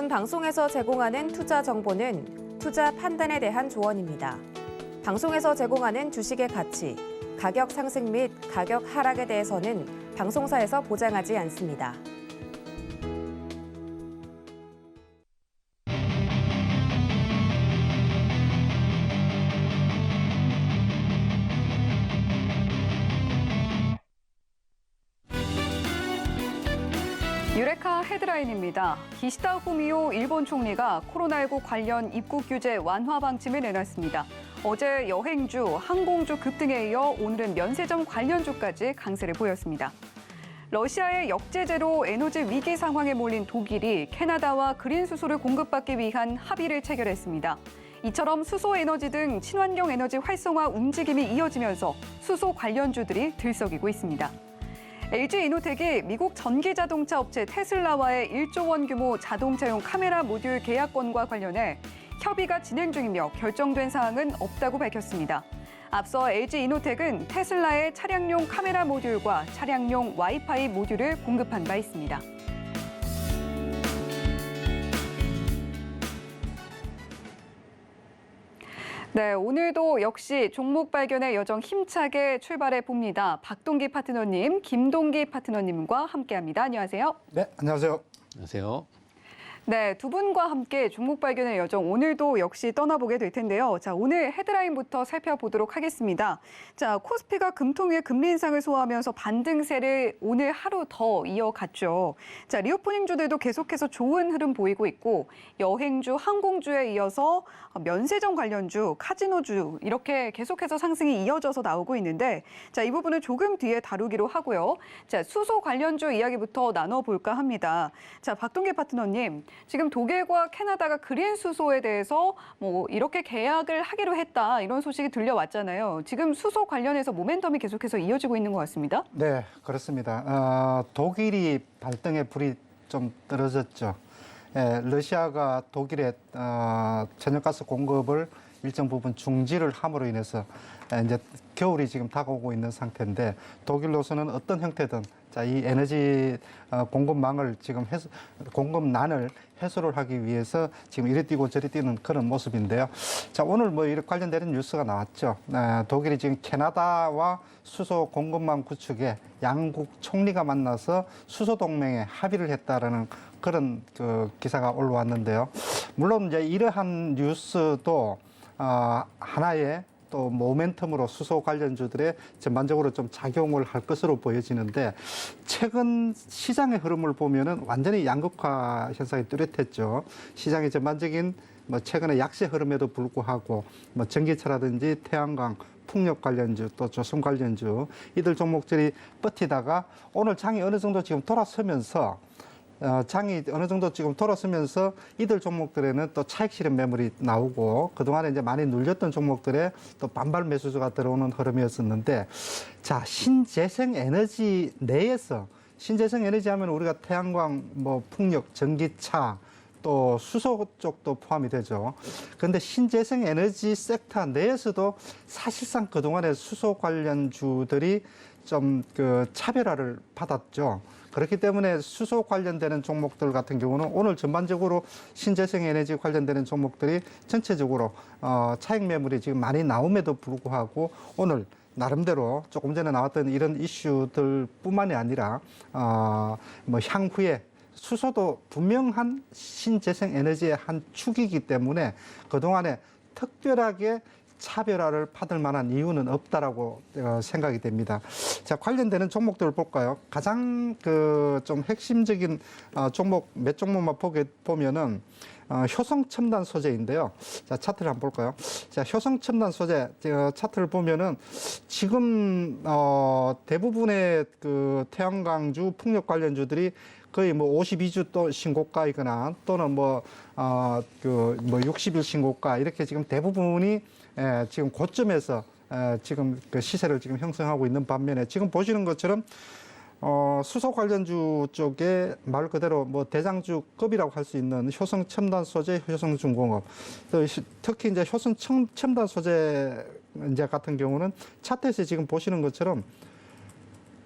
요즘 방송에서 제공하는 투자 정보는 투자 판단에 대한 조언입니다. 방송에서 제공하는 주식의 가치, 가격 상승 및 가격 하락에 대해서는 방송사에서 보장하지 않습니다. 유레카 헤드라인입니다. 기시다 후미오 일본 총리가 코로나19 관련 입국 규제 완화 방침을 내놨습니다. 어제 여행주, 항공주 급등에 이어 오늘은 면세점 관련주까지 강세를 보였습니다. 러시아의 역제재로 에너지 위기 상황에 몰린 독일이 캐나다와 그린 수소를 공급받기 위한 합의를 체결했습니다. 이처럼 수소 에너지 등 친환경 에너지 활성화 움직임이 이어지면서 수소 관련주들이 들썩이고 있습니다. LG이노텍이 미국 전기자동차 업체 테슬라와의 1조 원 규모 자동차용 카메라 모듈 계약권과 관련해 협의가 진행 중이며 결정된 사항은 없다고 밝혔습니다. 앞서 LG이노텍은 테슬라의 차량용 카메라 모듈과 차량용 와이파이 모듈을 공급한 바 있습니다. 네, 오늘도 역시 종목 발견의 여정 힘차게 출발해 봅니다. 박동기 파트너님, 김동기 파트너님과 함께합니다. 안녕하세요. 네, 안녕하세요. 안녕하세요. 네, 두 분과 함께 종목 발견의 여정 오늘도 역시 떠나보게 될 텐데요. 자, 오늘 헤드라인부터 살펴보도록 하겠습니다. 자, 코스피가 금통위의 금리 인상을 소화하면서 반등세를 오늘 하루 더 이어갔죠. 자, 리오프닝주들도 계속해서 좋은 흐름 보이고 있고 여행주, 항공주에 이어서 면세점 관련주, 카지노주 이렇게 계속해서 상승이 이어져서 나오고 있는데 자, 이 부분은 조금 뒤에 다루기로 하고요. 자, 수소 관련주 이야기부터 나눠볼까 합니다. 자, 박동기 파트너님. 지금 독일과 캐나다가 그린 수소에 대해서 뭐 이렇게 계약을 하기로 했다 이런 소식이 들려왔잖아요. 지금 수소 관련해서 모멘텀이 계속해서 이어지고 있는 것 같습니다. 네, 그렇습니다. 독일이 발등에 불이 좀 떨어졌죠. 예, 러시아가 독일의 천연가스 공급을 일정 부분 중지를 함으로 인해서 이제 겨울이 지금 다가오고 있는 상태인데 독일로서는 어떤 형태든 자, 이 에너지 공급망을 지금 공급난을 해소를 하기 위해서 지금 이리 뛰고 저리 뛰는 그런 모습인데요. 자, 오늘 뭐 이렇게 관련되는 뉴스가 나왔죠. 독일이 지금 캐나다와 수소 공급망 구축에 양국 총리가 만나서 수소 동맹에 합의를 했다라는 그런 그 기사가 올라왔는데요. 물론 이제 이러한 뉴스도 하나의 또 모멘텀으로 수소 관련주들의 전반적으로 좀 작용을 할 것으로 보여지는데 최근 시장의 흐름을 보면은 완전히 양극화 현상이 뚜렷했죠. 시장의 전반적인 뭐 최근에 약세 흐름에도 불구하고 뭐 전기차라든지 태양광, 풍력 관련주 또 조선 관련주 이들 종목들이 버티다가 오늘 장이 어느 정도 지금 돌아서면서 장이 어느 정도 지금 돌아서면서 이들 종목들에는 또 차익 실현 매물이 나오고 그동안에 이제 많이 눌렸던 종목들에 또 반발 매수주가 들어오는 흐름이었었는데 자, 신재생 에너지 내에서 신재생 에너지 하면 우리가 태양광, 뭐 풍력, 전기차 또 수소 쪽도 포함이 되죠. 그런데 신재생 에너지 섹터 내에서도 사실상 그동안에 수소 관련주들이 좀 그 차별화를 받았죠. 그렇기 때문에 수소 관련되는 종목들 같은 경우는 오늘 전반적으로 신재생 에너지 관련되는 종목들이 전체적으로 차익 매물이 지금 많이 나옴에도 불구하고 오늘 나름대로 조금 전에 나왔던 이런 이슈들뿐만이 아니라 뭐 향후에 수소도 분명한 신재생 에너지의 한 축이기 때문에 그동안에 특별하게 차별화를 받을 만한 이유는 없다라고 생각이 됩니다. 자, 관련되는 종목들을 볼까요? 가장 그 좀 핵심적인 종목 몇 종목만 보면은 효성 첨단 소재인데요. 자, 차트를 한번 볼까요? 자, 효성 첨단 소재 차트를 보면은 지금 대부분의 그 태양광주, 풍력 관련주들이 거의 뭐 52주 또 신고가이거나 또는 뭐 60일 신고가 이렇게 지금 대부분이 지금 고점에서 지금 그 시세를 지금 형성하고 있는 반면에 지금 보시는 것처럼 수소 관련주 쪽에 말 그대로 뭐 대장주급이라고 할 수 있는 효성 첨단 소재, 효성 중공업, 또 특히 이제 효성 첨단 소재 이제 같은 경우는 차트에서 지금 보시는 것처럼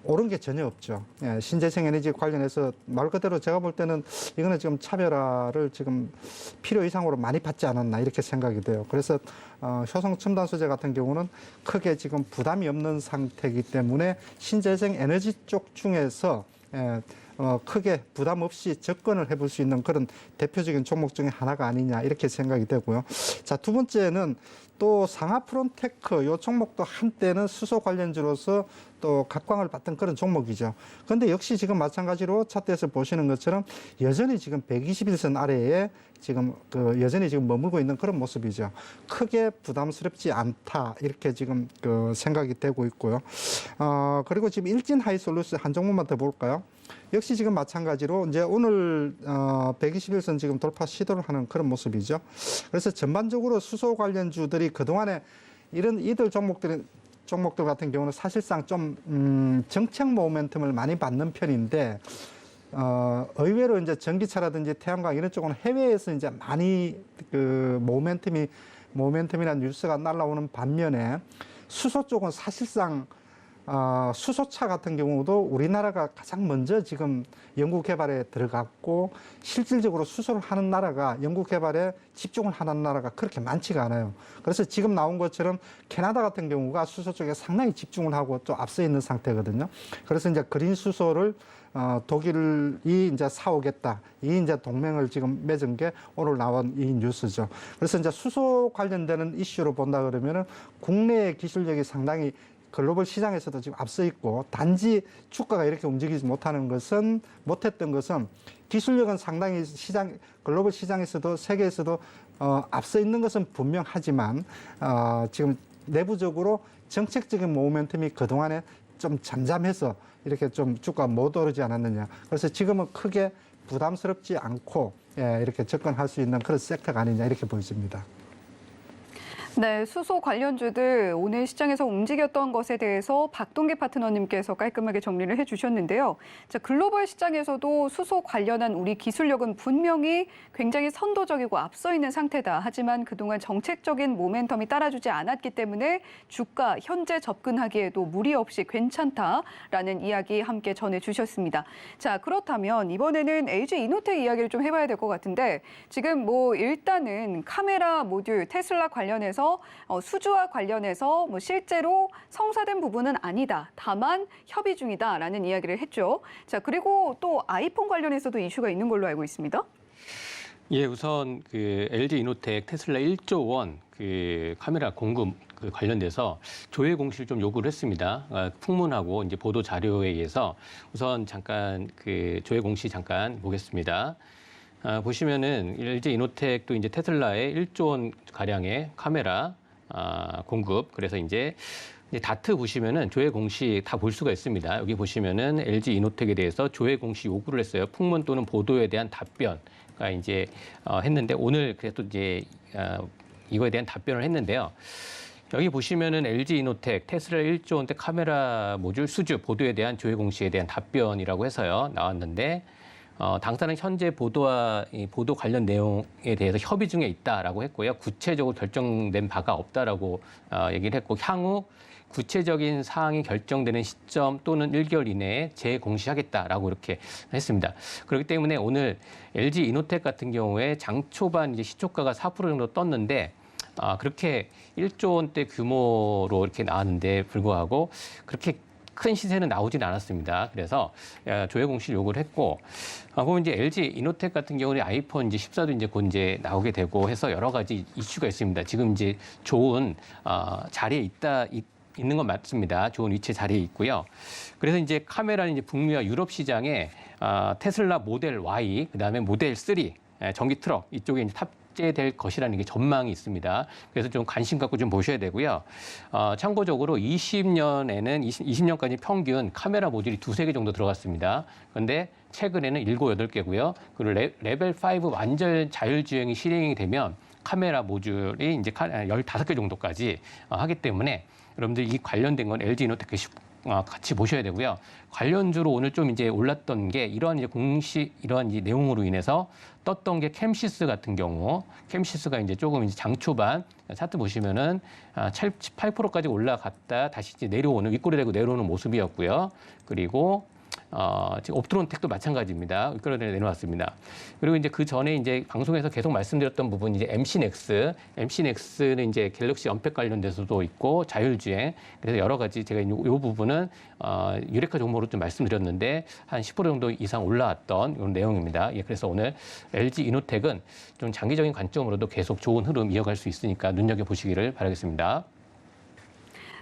옳은 게 전혀 없죠. 예, 신재생 에너지 관련해서 말 그대로 제가 볼 때는 이거는 지금 차별화를 지금 필요 이상으로 많이 받지 않았나 이렇게 생각이 돼요. 그래서 효성 첨단 소재 같은 경우는 크게 지금 부담이 없는 상태이기 때문에 신재생 에너지 쪽 중에서 크게 부담 없이 접근을 해볼 수 있는 그런 대표적인 종목 중에 하나가 아니냐 이렇게 생각이 되고요. 자, 두 번째는 또 상하프론테크 요 종목도 한때는 수소 관련주로서 또 각광을 받던 그런 종목이죠. 그런데 역시 지금 마찬가지로 차트에서 보시는 것처럼 여전히 지금 121선 아래에 지금 여전히 지금 머물고 있는 그런 모습이죠. 크게 부담스럽지 않다 이렇게 지금 생각이 되고 있고요. 그리고 지금 일진 하이솔루스 한 종목만 더 볼까요? 역시 지금 마찬가지로 이제 오늘 121선 지금 돌파 시도를 하는 그런 모습이죠. 그래서 전반적으로 수소 관련주들이 그동안에 이들 종목들 같은 경우는 사실상 좀 정책 모멘텀을 많이 받는 편인데 의외로 이제 전기차라든지 태양광 이런 쪽은 해외에서 이제 많이 모멘텀이나 뉴스가 날라오는 반면에 수소 쪽은 사실상 수소차 같은 경우도 우리나라가 가장 먼저 지금 연구 개발에 들어갔고 실질적으로 수소를 하는 나라가 연구 개발에 집중을 하는 나라가 그렇게 많지가 않아요. 그래서 지금 나온 것처럼 캐나다 같은 경우가 수소 쪽에 상당히 집중을 하고 또 앞서 있는 상태거든요. 그래서 이제 그린 수소를 독일이 이제 사오겠다. 이 이제 동맹을 지금 맺은 게 오늘 나온 이 뉴스죠. 그래서 이제 수소 관련되는 이슈로 본다 그러면은 국내의 기술력이 상당히 글로벌 시장에서도 지금 앞서 있고 단지 주가가 이렇게 움직이지 못했던 것은 기술력은 상당히 글로벌 시장에서도 세계에서도 앞서 있는 것은 분명하지만 지금 내부적으로 정책적인 모멘텀이 그동안에 좀 잠잠해서 이렇게 좀 주가가 못 오르지 않았느냐. 그래서 지금은 크게 부담스럽지 않고 이렇게 접근할 수 있는 그런 섹터가 아니냐 이렇게 보여집니다. 네, 수소 관련주들 오늘 시장에서 움직였던 것에 대해서 박동계 파트너님께서 깔끔하게 정리를 해주셨는데요. 자, 글로벌 시장에서도 수소 관련한 우리 기술력은 분명히 굉장히 선도적이고 앞서 있는 상태다. 하지만 그동안 정책적인 모멘텀이 따라주지 않았기 때문에 주가 현재 접근하기에도 무리 없이 괜찮다라는 이야기 함께 전해주셨습니다. 자, 그렇다면 이번에는 LG 이노텍 이야기를 좀 해봐야 될 것 같은데 지금 일단은 카메라 모듈 테슬라 관련해서 수주와 관련해서 실제로 성사된 부분은 아니다. 다만 협의 중이다라는 이야기를 했죠. 자, 그리고 또 아이폰 관련해서도 이슈가 있는 걸로 알고 있습니다. 예, 우선 LG 이노텍 테슬라 1조 원 카메라 공급 관련돼서 조회 공시를 좀 요구를 했습니다. 풍문하고 이제 보도 자료에 의해서 우선 잠깐 조회 공시 잠깐 보겠습니다. 보시면은 LG 이노텍도 이제 테슬라의 1조 원 가량의 카메라 공급. 그래서 이제 다트 보시면은 조회 공시 다 볼 수가 있습니다. 여기 보시면은 LG 이노텍에 대해서 조회 공시 요구를 했어요. 풍문 또는 보도에 대한 답변가 이제 했는데 오늘 그래도 이제 이거에 대한 답변을 했는데요. 여기 보시면은 LG 이노텍 테슬라 1조 원대 카메라 모듈 수주 보도에 대한 조회 공시에 대한 답변이라고 해서요 나왔는데. 당사는 현재 보도와 보도 관련 내용에 대해서 협의 중에 있다라고 했고요. 구체적으로 결정된 바가 없다라고 얘기를 했고 향후 구체적인 사항이 결정되는 시점 또는 1개월 이내에 재공시하겠다라고 이렇게 했습니다. 그렇기 때문에 오늘 LG 이노텍 같은 경우에 장 초반 이제 시초가가 4% 정도 떴는데 그렇게 1조 원대 규모로 이렇게 나왔는데 불구하고 그렇게 큰 시세는 나오진 않았습니다. 그래서 조회 공시를 요구를 했고, 그리고 이제 LG 이노텍 같은 경우는 아이폰 이제 14도 이제 곧 이제 나오게 되고 해서 여러 가지 이슈가 있습니다. 지금 이제 좋은 자리에 있는 건 맞습니다. 좋은 위치에 자리에 있고요. 그래서 이제 카메라는 이제 북미와 유럽 시장에 테슬라 모델 Y, 그다음에 모델 3 전기 트럭 이쪽에 이제 탑재될 것이라는 게 전망이 있습니다. 그래서 좀 관심 갖고 좀 보셔야 되고요. 참고적으로 20년까지 평균 카메라 모듈이 2-3개 정도 들어갔습니다. 그런데 최근에는 7, 8개고요. 그리고 레벨 5 완전 자율주행이 실행이 되면 카메라 모듈이 이제 15개 정도까지 하기 때문에 여러분들 이 관련된 건 LG 이노텍 같이 보셔야 되고요. 관련주로 오늘 좀 이제 올랐던 게 이러한 이제 내용으로 인해서 떴던 게 캠시스 같은 경우, 캠시스가 이제 조금 이제 장 초반 차트 보시면은 8%까지 올라갔다 다시 이제 내려오는 윗꼬리 대고 내려오는 모습이었고요. 그리고 지금 옵트론텍도 마찬가지입니다. 윗꼬리를 내려왔습니다. 그리고 이제 그 전에 이제 방송에서 계속 말씀드렸던 부분이 이제 MC넥스는 이제 갤럭시 언팩 관련돼서도 있고 자율주행. 그래서 여러 가지 제가 이 부분은 유레카 종목으로 좀 말씀드렸는데 한 10% 정도 이상 올라왔던 이런 내용입니다. 예, 그래서 오늘 LG 이노텍은 좀 장기적인 관점으로도 계속 좋은 흐름 이어갈 수 있으니까 눈여겨 보시기를 바라겠습니다.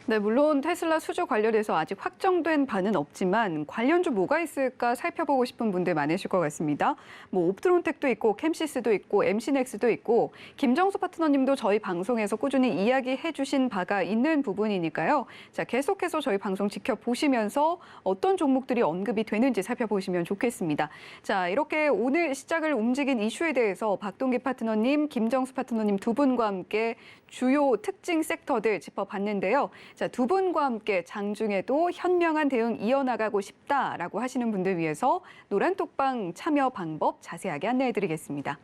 네, 물론 테슬라 수주 관련해서 아직 확정된 바는 없지만 관련주 뭐가 있을까 살펴보고 싶은 분들 많으실 것 같습니다. 뭐 옵트론텍도 있고 캠시스도 있고 MC넥스도 있고 김정수 파트너님도 저희 방송에서 꾸준히 이야기해 주신 바가 있는 부분이니까요. 자, 계속해서 저희 방송 지켜보시면서 어떤 종목들이 언급이 되는지 살펴보시면 좋겠습니다. 자, 이렇게 오늘 시작을 움직인 이슈에 대해서 박동기 파트너님, 김정수 파트너님 두 분과 함께 주요 특징 섹터들 짚어봤는데요. 자, 두 분과 함께 장중에도 현명한 대응 이어나가고 싶다라고 하시는 분들 위해서 노란톡방 참여 방법 자세하게 안내해드리겠습니다.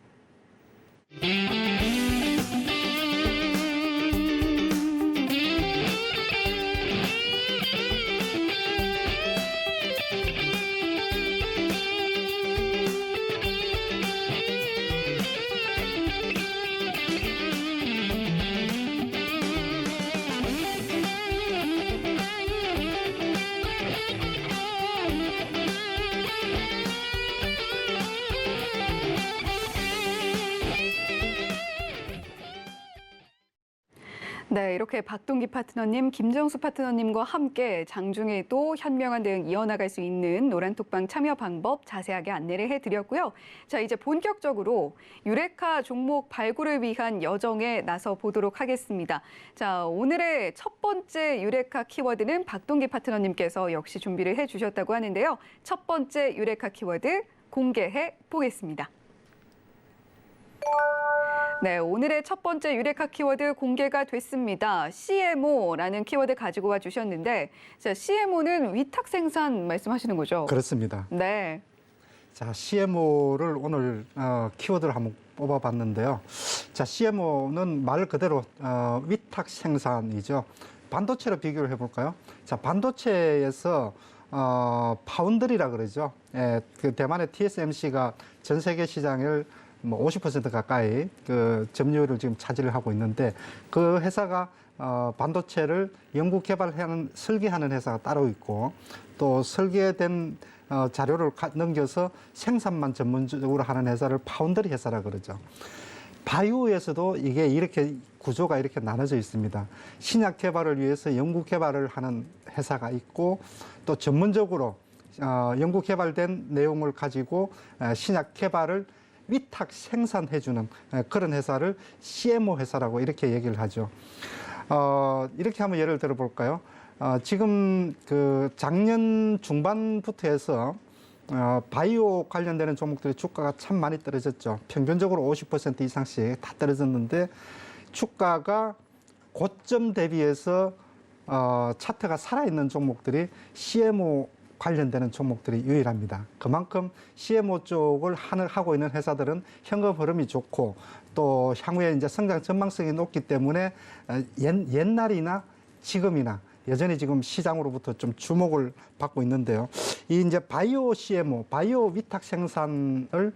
네, 이렇게 박동기 파트너님, 김정수 파트너님과 함께 장중에도 현명한 대응 이어나갈 수 있는 노란톡방 참여 방법 자세하게 안내를 해드렸고요. 자, 이제 본격적으로 유레카 종목 발굴을 위한 여정에 나서 보도록 하겠습니다. 자, 오늘의 첫 번째 유레카 키워드는 박동기 파트너님께서 역시 준비를 해주셨다고 하는데요. 첫 번째 유레카 키워드 공개해 보겠습니다. 네, 오늘의 첫 번째 유레카 키워드 공개가 됐습니다. CMO라는 키워드 가지고 와 주셨는데, 자, CMO는 위탁 생산 말씀하시는 거죠? 그렇습니다. 네. 자, CMO를 오늘 키워드를 한번 뽑아봤는데요. 자, CMO는 말 그대로 위탁 생산이죠. 반도체로 비교를 해볼까요? 자, 반도체에서 파운드리라 그러죠. 예, 그 대만의 TSMC가 전 세계 시장을 뭐 50% 가까이 그 점유율을 지금 차지를 하고 있는데 그 회사가 반도체를 연구 개발하는 설계하는 회사가 따로 있고 또 설계된 자료를 넘겨서 생산만 전문적으로 하는 회사를 파운드리 회사라 그러죠. 바이오에서도 이게 이렇게 구조가 이렇게 나눠져 있습니다. 신약 개발을 위해서 연구 개발을 하는 회사가 있고 또 전문적으로 연구 개발된 내용을 가지고 신약 개발을 위탁 생산해주는 그런 회사를 CMO 회사라고 이렇게 얘기를 하죠. 이렇게 한번 예를 들어볼까요? 지금 그 작년 중반부터 해서 바이오 관련되는 종목들의 주가가 참 많이 떨어졌죠. 평균적으로 50% 이상씩 다 떨어졌는데 주가가 고점 대비해서 차트가 살아있는 종목들이 CMO 관련되는 종목들이 유일합니다. 그만큼 CMO 쪽을 하고 있는 회사들은 현금 흐름이 좋고 또 향후에 이제 성장 전망성이 높기 때문에 옛날이나 지금이나 여전히 지금 시장으로부터 좀 주목을 받고 있는데요. 이 이제 바이오 CMO, 바이오 위탁 생산을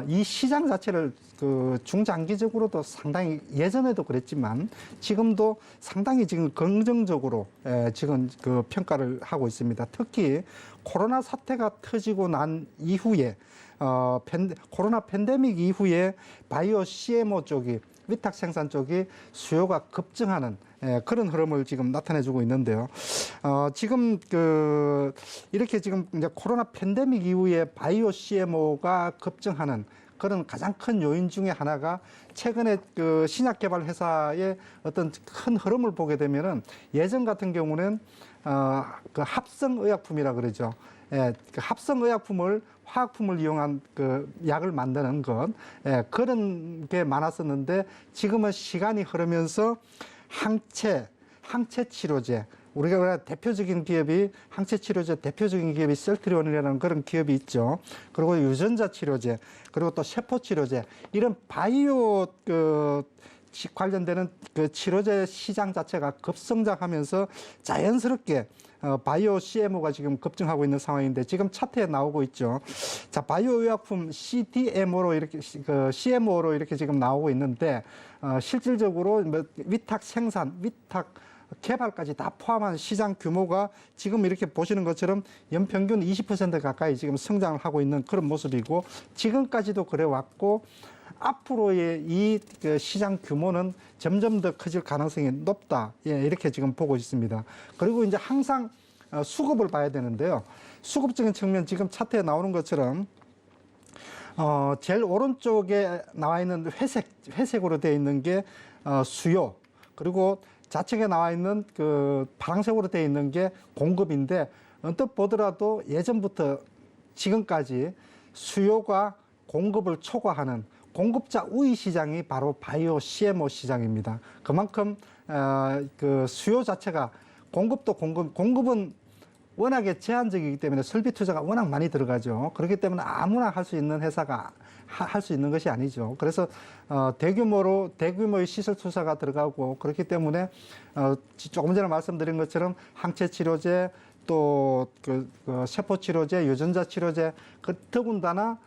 이 시장 자체를 그 중장기적으로도 상당히 예전에도 그랬지만 지금도 상당히 지금 긍정적으로 지금 그 평가를 하고 있습니다. 특히 코로나 사태가 터지고 난 이후에 코로나 팬데믹 이후에 바이오 CMO 쪽이 위탁 생산 쪽이 수요가 급증하는 그런 흐름을 지금 나타내주고 있는데요. 지금 이렇게 지금 이제 코로나 팬데믹 이후에 바이오 CMO가 급증하는 그런 가장 큰 요인 중에 하나가 최근에 그 신약 개발 회사의 어떤 큰 흐름을 보게 되면은 예전 같은 경우는 그 합성 의약품이라 그러죠. 그 합성 의약품을 화학품을 이용한 그 약을 만드는 것 그런 게 많았었는데 지금은 시간이 흐르면서 항체 치료제, 우리가 대표적인 기업이 항체 치료제 대표적인 기업이 셀트리온이라는 그런 기업이 있죠. 그리고 유전자 치료제, 그리고 또 세포 치료제 이런 바이오 관련되는 그 치료제 시장 자체가 급성장하면서 자연스럽게 바이오 CMO가 지금 급증하고 있는 상황인데 지금 차트에 나오고 있죠. 자, 바이오 의약품 CDMO로 이렇게 CMO로 이렇게 지금 나오고 있는데 실질적으로 뭐 위탁 생산, 위탁 개발까지 다 포함한 시장 규모가 지금 이렇게 보시는 것처럼 연평균 20% 가까이 지금 성장을 하고 있는 그런 모습이고 지금까지도 그래 왔고 앞으로의 이 시장 규모는 점점 더 커질 가능성이 높다. 예, 이렇게 지금 보고 있습니다. 그리고 이제 항상 수급을 봐야 되는데요. 수급적인 측면 지금 차트에 나오는 것처럼 제일 오른쪽에 나와 있는 회색으로 되어 있는 게 수요. 그리고 좌측에 나와 있는 그 파란색으로 되어 있는 게 공급인데 언뜻 보더라도 예전부터 지금까지 수요가 공급을 초과하는 공급자 우위 시장이 바로 바이오 CMO 시장입니다. 그만큼 그 수요 자체가 공급은 워낙에 제한적이기 때문에 설비 투자가 워낙 많이 들어가죠. 그렇기 때문에 아무나 할 수 있는 회사가 할 수 있는 것이 아니죠. 그래서 대규모의 시설 투자가 들어가고 그렇기 때문에 조금 전에 말씀드린 것처럼 항체 치료제 또 세포 치료제, 유전자 치료제 더군다나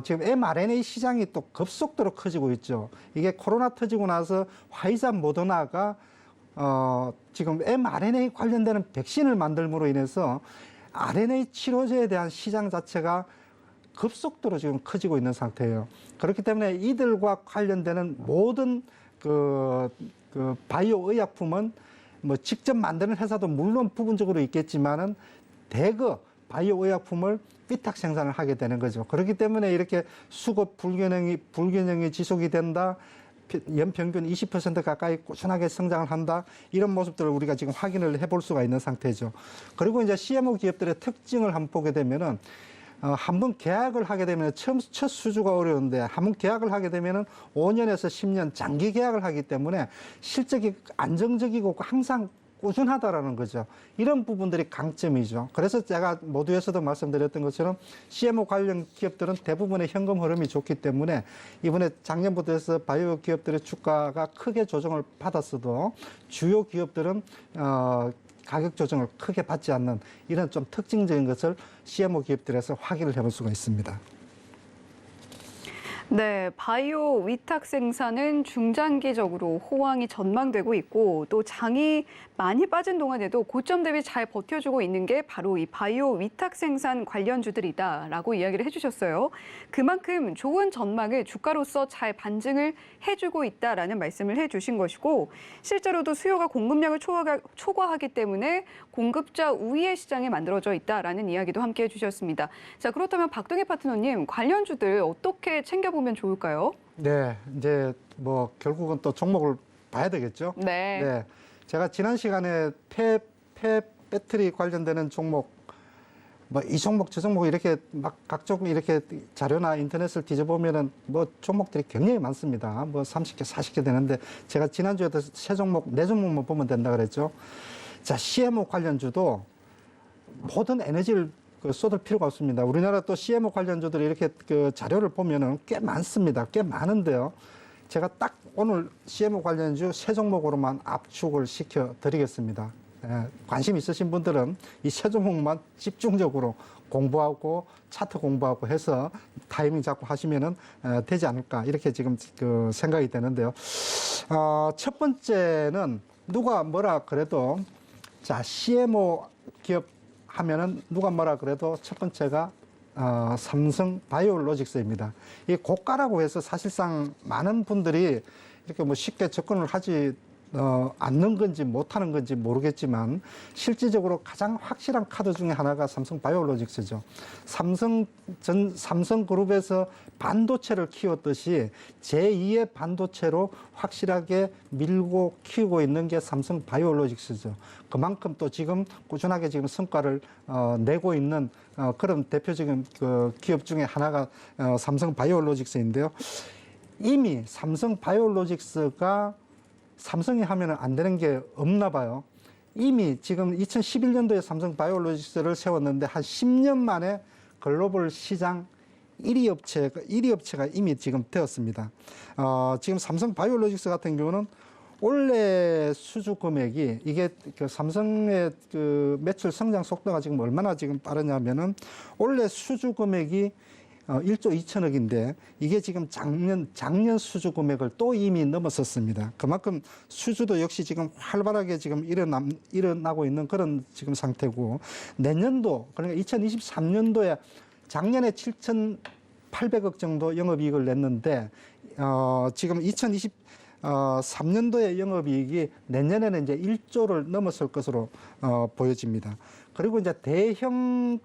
지금 mRNA 시장이 또 급속도로 커지고 있죠. 이게 코로나 터지고 나서 화이자 모더나가 지금 mRNA 관련되는 백신을 만들므로 인해서 RNA 치료제에 대한 시장 자체가 급속도로 지금 커지고 있는 상태예요. 그렇기 때문에 이들과 관련되는 모든 바이오 의약품은 뭐 직접 만드는 회사도 물론 부분적으로 있겠지만은 대거 바이오 의약품을 위탁 생산을 하게 되는 거죠. 그렇기 때문에 이렇게 수급 불균형이 지속이 된다. 연평균 20% 가까이 꾸준하게 성장을 한다. 이런 모습들을 우리가 지금 확인을 해볼 수가 있는 상태죠. 그리고 이제 CMO 기업들의 특징을 한번 보게 되면은 한번 계약을 하게 되면 첫 수주가 어려운데 한번 계약을 하게 되면은 5년에서 10년 장기 계약을 하기 때문에 실적이 안정적이고 항상 꾸준하다라는 거죠. 이런 부분들이 강점이죠. 그래서 제가 모두에서도 말씀드렸던 것처럼 CMO 관련 기업들은 대부분의 현금 흐름이 좋기 때문에 이번에 작년부터 해서 바이오 기업들의 주가가 크게 조정을 받았어도 주요 기업들은 가격 조정을 크게 받지 않는 이런 좀 특징적인 것을 CMO 기업들에서 확인을 해볼 수가 있습니다. 네, 바이오 위탁 생산은 중장기적으로 호황이 전망되고 있고 또 장이 많이 빠진 동안에도 고점 대비 잘 버텨주고 있는 게 바로 이 바이오 위탁 생산 관련주들이다라고 이야기를 해주셨어요. 그만큼 좋은 전망을 주가로서 잘 반증을 해주고 있다라는 말씀을 해주신 것이고 실제로도 수요가 공급량을 초과하기 때문에 공급자 우위의 시장이 만들어져 있다라는 이야기도 함께 해주셨습니다. 자, 그렇다면 박동희 파트너님 관련주들 어떻게 챙겨보면 좋을까요? 네, 이제 뭐 결국은 또 종목을 봐야 되겠죠. 네. 제가 지난 시간에 폐 배터리 관련되는 종목, 뭐 이 종목 저 종목 이렇게 막 각종 이렇게 자료나 인터넷을 뒤져보면은 뭐 종목들이 굉장히 많습니다. 뭐 30개, 40개 되는데 제가 지난주에도 세 종목, 네 종목만 보면 된다 그랬죠. 자, CMO 관련주도 모든 에너지를 쏟을 필요가 없습니다. 우리나라 또 CMO 관련주들이 이렇게 자료를 보면은 꽤 많습니다. 꽤 많은데요. 제가 딱 오늘 CMO 관련주 세 종목으로만 압축을 시켜 드리겠습니다. 관심 있으신 분들은 이 세 종목만 집중적으로 공부하고 차트 공부하고 해서 타이밍 잡고 하시면은 되지 않을까 이렇게 지금 생각이 되는데요. 첫 번째는 누가 뭐라 그래도 자, CMO 기업 하면은 누가 뭐라 그래도 첫 번째가 삼성 바이오로직스입니다. 이 고가라고 해서 사실상 많은 분들이 이렇게 뭐 쉽게 접근을 하지 않는 건지 못하는 건지 모르겠지만 실질적으로 가장 확실한 카드 중에 하나가 삼성 바이오로직스죠. 삼성그룹에서 반도체를 키웠듯이 제2의 반도체로 확실하게 밀고 키우고 있는 게 삼성 바이오로직스죠. 그만큼 또 지금 꾸준하게 지금 성과를 내고 있는 그런 대표적인 기업 중에 하나가 삼성 바이오로직스인데요. 이미 삼성 바이오로직스가 삼성이 하면 안 되는 게 없나 봐요. 이미 지금 2011년도에 삼성 바이오로직스를 세웠는데 한 10년 만에 글로벌 시장 1위 업체가 이미 지금 되었습니다. 지금 삼성 바이오로직스 같은 경우는 올해 수주 금액이 이게 그 삼성의 그 매출 성장 속도가 지금 얼마나 지금 빠르냐면은 올해 수주 금액이 1조 2천억인데 이게 지금 작년 수주 금액을 또 이미 넘어섰습니다. 그만큼 수주도 역시 지금 활발하게 지금 일어나고 있는 그런 지금 상태고 내년도 그러니까 2023년도에 작년에 7,800억 정도 영업이익을 냈는데 지금 2023년도에 영업이익이 내년에는 이제 1조를 넘어설 것으로 보여집니다. 그리고 이제 대형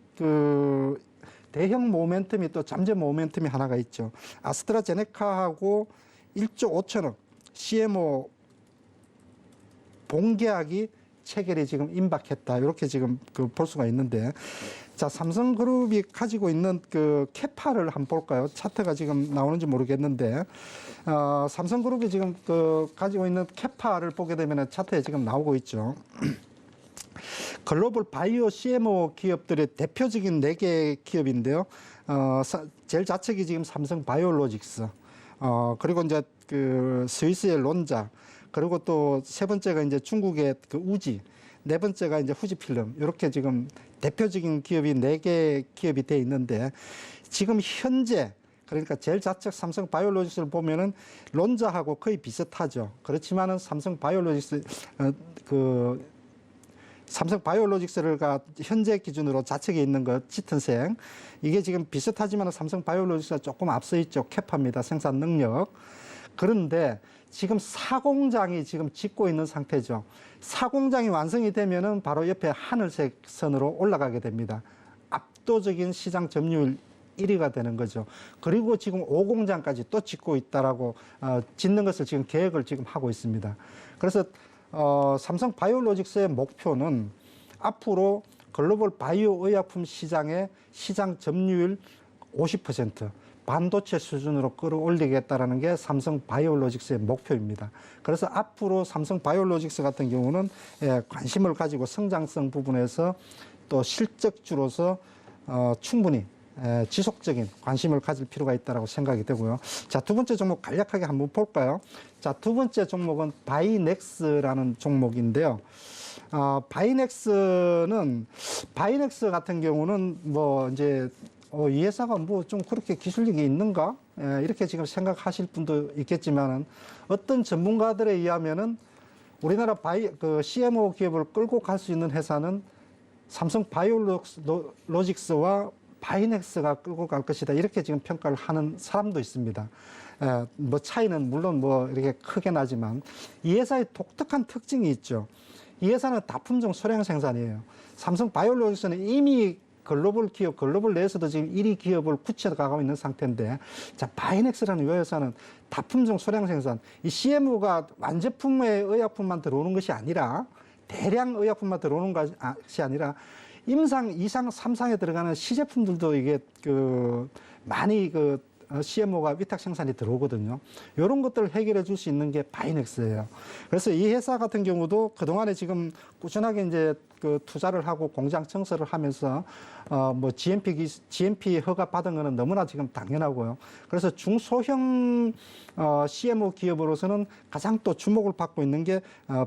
모멘텀이 또 잠재 모멘텀이 하나가 있죠. 아스트라제네카하고 1조 5천억 CMO 본계약이 체결이 지금 임박했다. 이렇게 지금 볼 수가 있는데, 자, 삼성그룹이 가지고 있는 그 캐파를 한번 볼까요? 차트가 지금 나오는지 모르겠는데, 삼성그룹이 지금 가지고 있는 캐파를 보게 되면 차트에 지금 나오고 있죠. 글로벌 바이오 CMO 기업들의 대표적인 4개 기업인데요. 제일 좌측이 지금 삼성 바이오로직스, 그리고 이제 그 스위스의 론자, 그리고 또 세 번째가 이제 중국의 그 우지, 네 번째가 이제 후지필름, 이렇게 지금 대표적인 기업이 4개 기업이 돼 있는데 지금 현재 그러니까 제일 좌측 삼성 바이오로직스를 보면은 론자하고 거의 비슷하죠. 그렇지만은 삼성 바이오로직스가 현재 기준으로 좌측에 있는 것 짙은색 이게 지금 비슷하지만 삼성 바이오로직스가 조금 앞서 있죠. 캐파입니다. 생산 능력. 그런데 지금 사공장이 지금 짓고 있는 상태죠. 사공장이 완성이 되면은 바로 옆에 하늘색 선으로 올라가게 됩니다. 압도적인 시장 점유율 1위가 되는 거죠. 그리고 지금 5공장까지 또 짓고 있다라고 짓는 것을 지금 계획을 지금 하고 있습니다. 그래서 삼성 바이오로직스의 목표는 앞으로 글로벌 바이오 의약품 시장의 시장 점유율 50%, 반도체 수준으로 끌어올리겠다라는 게 삼성 바이오로직스의 목표입니다. 그래서 앞으로 삼성 바이오로직스 같은 경우는 관심을 가지고 성장성 부분에서 또 실적주로서 충분히 지속적인 관심을 가질 필요가 있다고 생각이 되고요. 자, 두 번째 종목 간략하게 한번 볼까요? 자, 두 번째 종목은 바이넥스라는 종목인데요. 바이넥스 같은 경우는 뭐 이제 이 회사가 뭐 좀 그렇게 기술력이 있는가? 이렇게 지금 생각하실 분도 있겠지만은 어떤 전문가들에 의하면은 우리나라 CMO 기업을 끌고 갈 수 있는 회사는 삼성 바이오로직스와 바이넥스가 끌고 갈 것이다. 이렇게 지금 평가를 하는 사람도 있습니다. 뭐 차이는 물론 뭐 이렇게 크게 나지만 이 회사의 독특한 특징이 있죠. 이 회사는 다품종 소량 생산이에요. 삼성 바이오로직스는 이미 글로벌 내에서도 지금 1위 기업을 굳혀가고 있는 상태인데, 자, 바이넥스라는 이 회사는 다품종 소량 생산, 이 CMO가 완제품의 의약품만 들어오는 것이 아니라, 대량 의약품만 들어오는 것이 아니라, 임상, 2상, 3상에 들어가는 시제품들도 이게 많이 CMO가 위탁 생산이 들어오거든요. 이런 것들을 해결해 줄 수 있는 게 바이넥스예요. 그래서 이 회사 같은 경우도 그동안에 지금 꾸준하게 이제 투자를 하고 공장 청소를 하면서 뭐 GMP 허가 받은 거는 너무나 지금 당연하고요. 그래서 중소형 CMO 기업으로서는 가장 또 주목을 받고 있는 게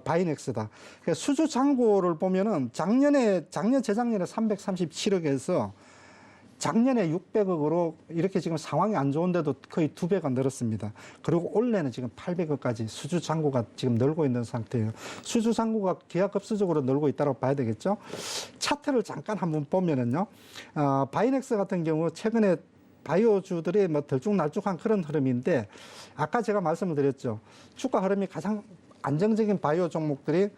바이넥스다. 수주 잔고를 보면은 재작년에 337억에서 작년에 600억으로 이렇게 지금 상황이 안 좋은데도 거의 2배가 늘었습니다. 그리고 올해는 지금 800억까지 수주 잔고가 지금 늘고 있는 상태예요. 수주 잔고가 기하급수적으로 늘고 있다고 봐야 되겠죠. 차트를 잠깐 한번 보면은요, 바이넥스 같은 경우 최근에 바이오주들이 뭐 들쭉날쭉한 그런 흐름인데, 아까 제가 말씀을 드렸죠. 주가 흐름이 가장 안정적인 바이오 종목들이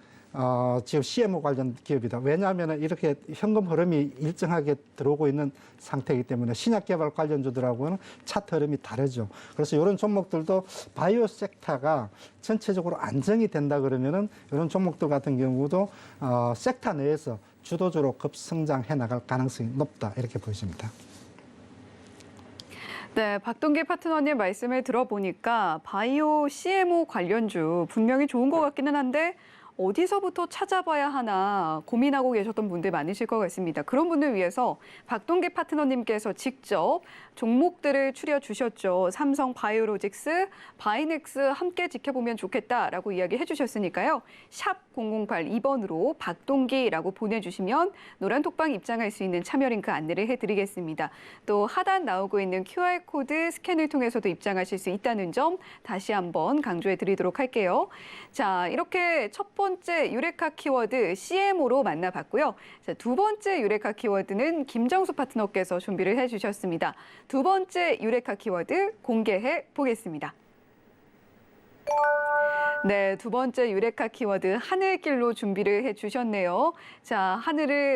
지금 CMO 관련 기업이다. 왜냐하면 이렇게 현금 흐름이 일정하게 들어오고 있는 상태이기 때문에 신약 개발 관련주들하고는 차트 흐름이 다르죠. 그래서 이런 종목들도 바이오 섹터가 전체적으로 안정이 된다 그러면은 이런 종목들 같은 경우도 섹터 내에서 주도적으로 급성장해 나갈 가능성이 높다. 이렇게 보여집니다. 네, 박동기 파트너님 말씀을 들어보니까 바이오 CMO 관련주 분명히 좋은 것 같기는 한데 어디서부터 찾아봐야 하나 고민하고 계셨던 분들 많으실 것 같습니다. 그런 분들 위해서 박동기 파트너님께서 직접 종목들을 추려주셨죠. 삼성 바이오로직스, 바이넥스 함께 지켜보면 좋겠다라고 이야기해 주셨으니까요. 샵 0082번으로 박동기라고 보내주시면 노란톡방 입장할 수 있는 참여 링크 안내를 해드리겠습니다. 또 하단 나오고 있는 QR코드 스캔을 통해서도 입장하실 수 있다는 점 다시 한번 강조해 드리도록 할게요. 자, 이렇게 첫 번째 유레카 키워드 CMO로 만나봤고요. 자, 두 번째 유레카 키워드는 김정수 파트너께서 준비를 해주셨습니다. 두 번째 유레카 키워드 공개해 보겠습니다. 네, 두 번째 유레카 키워드 하늘길로 준비를 해주셨네요. 자,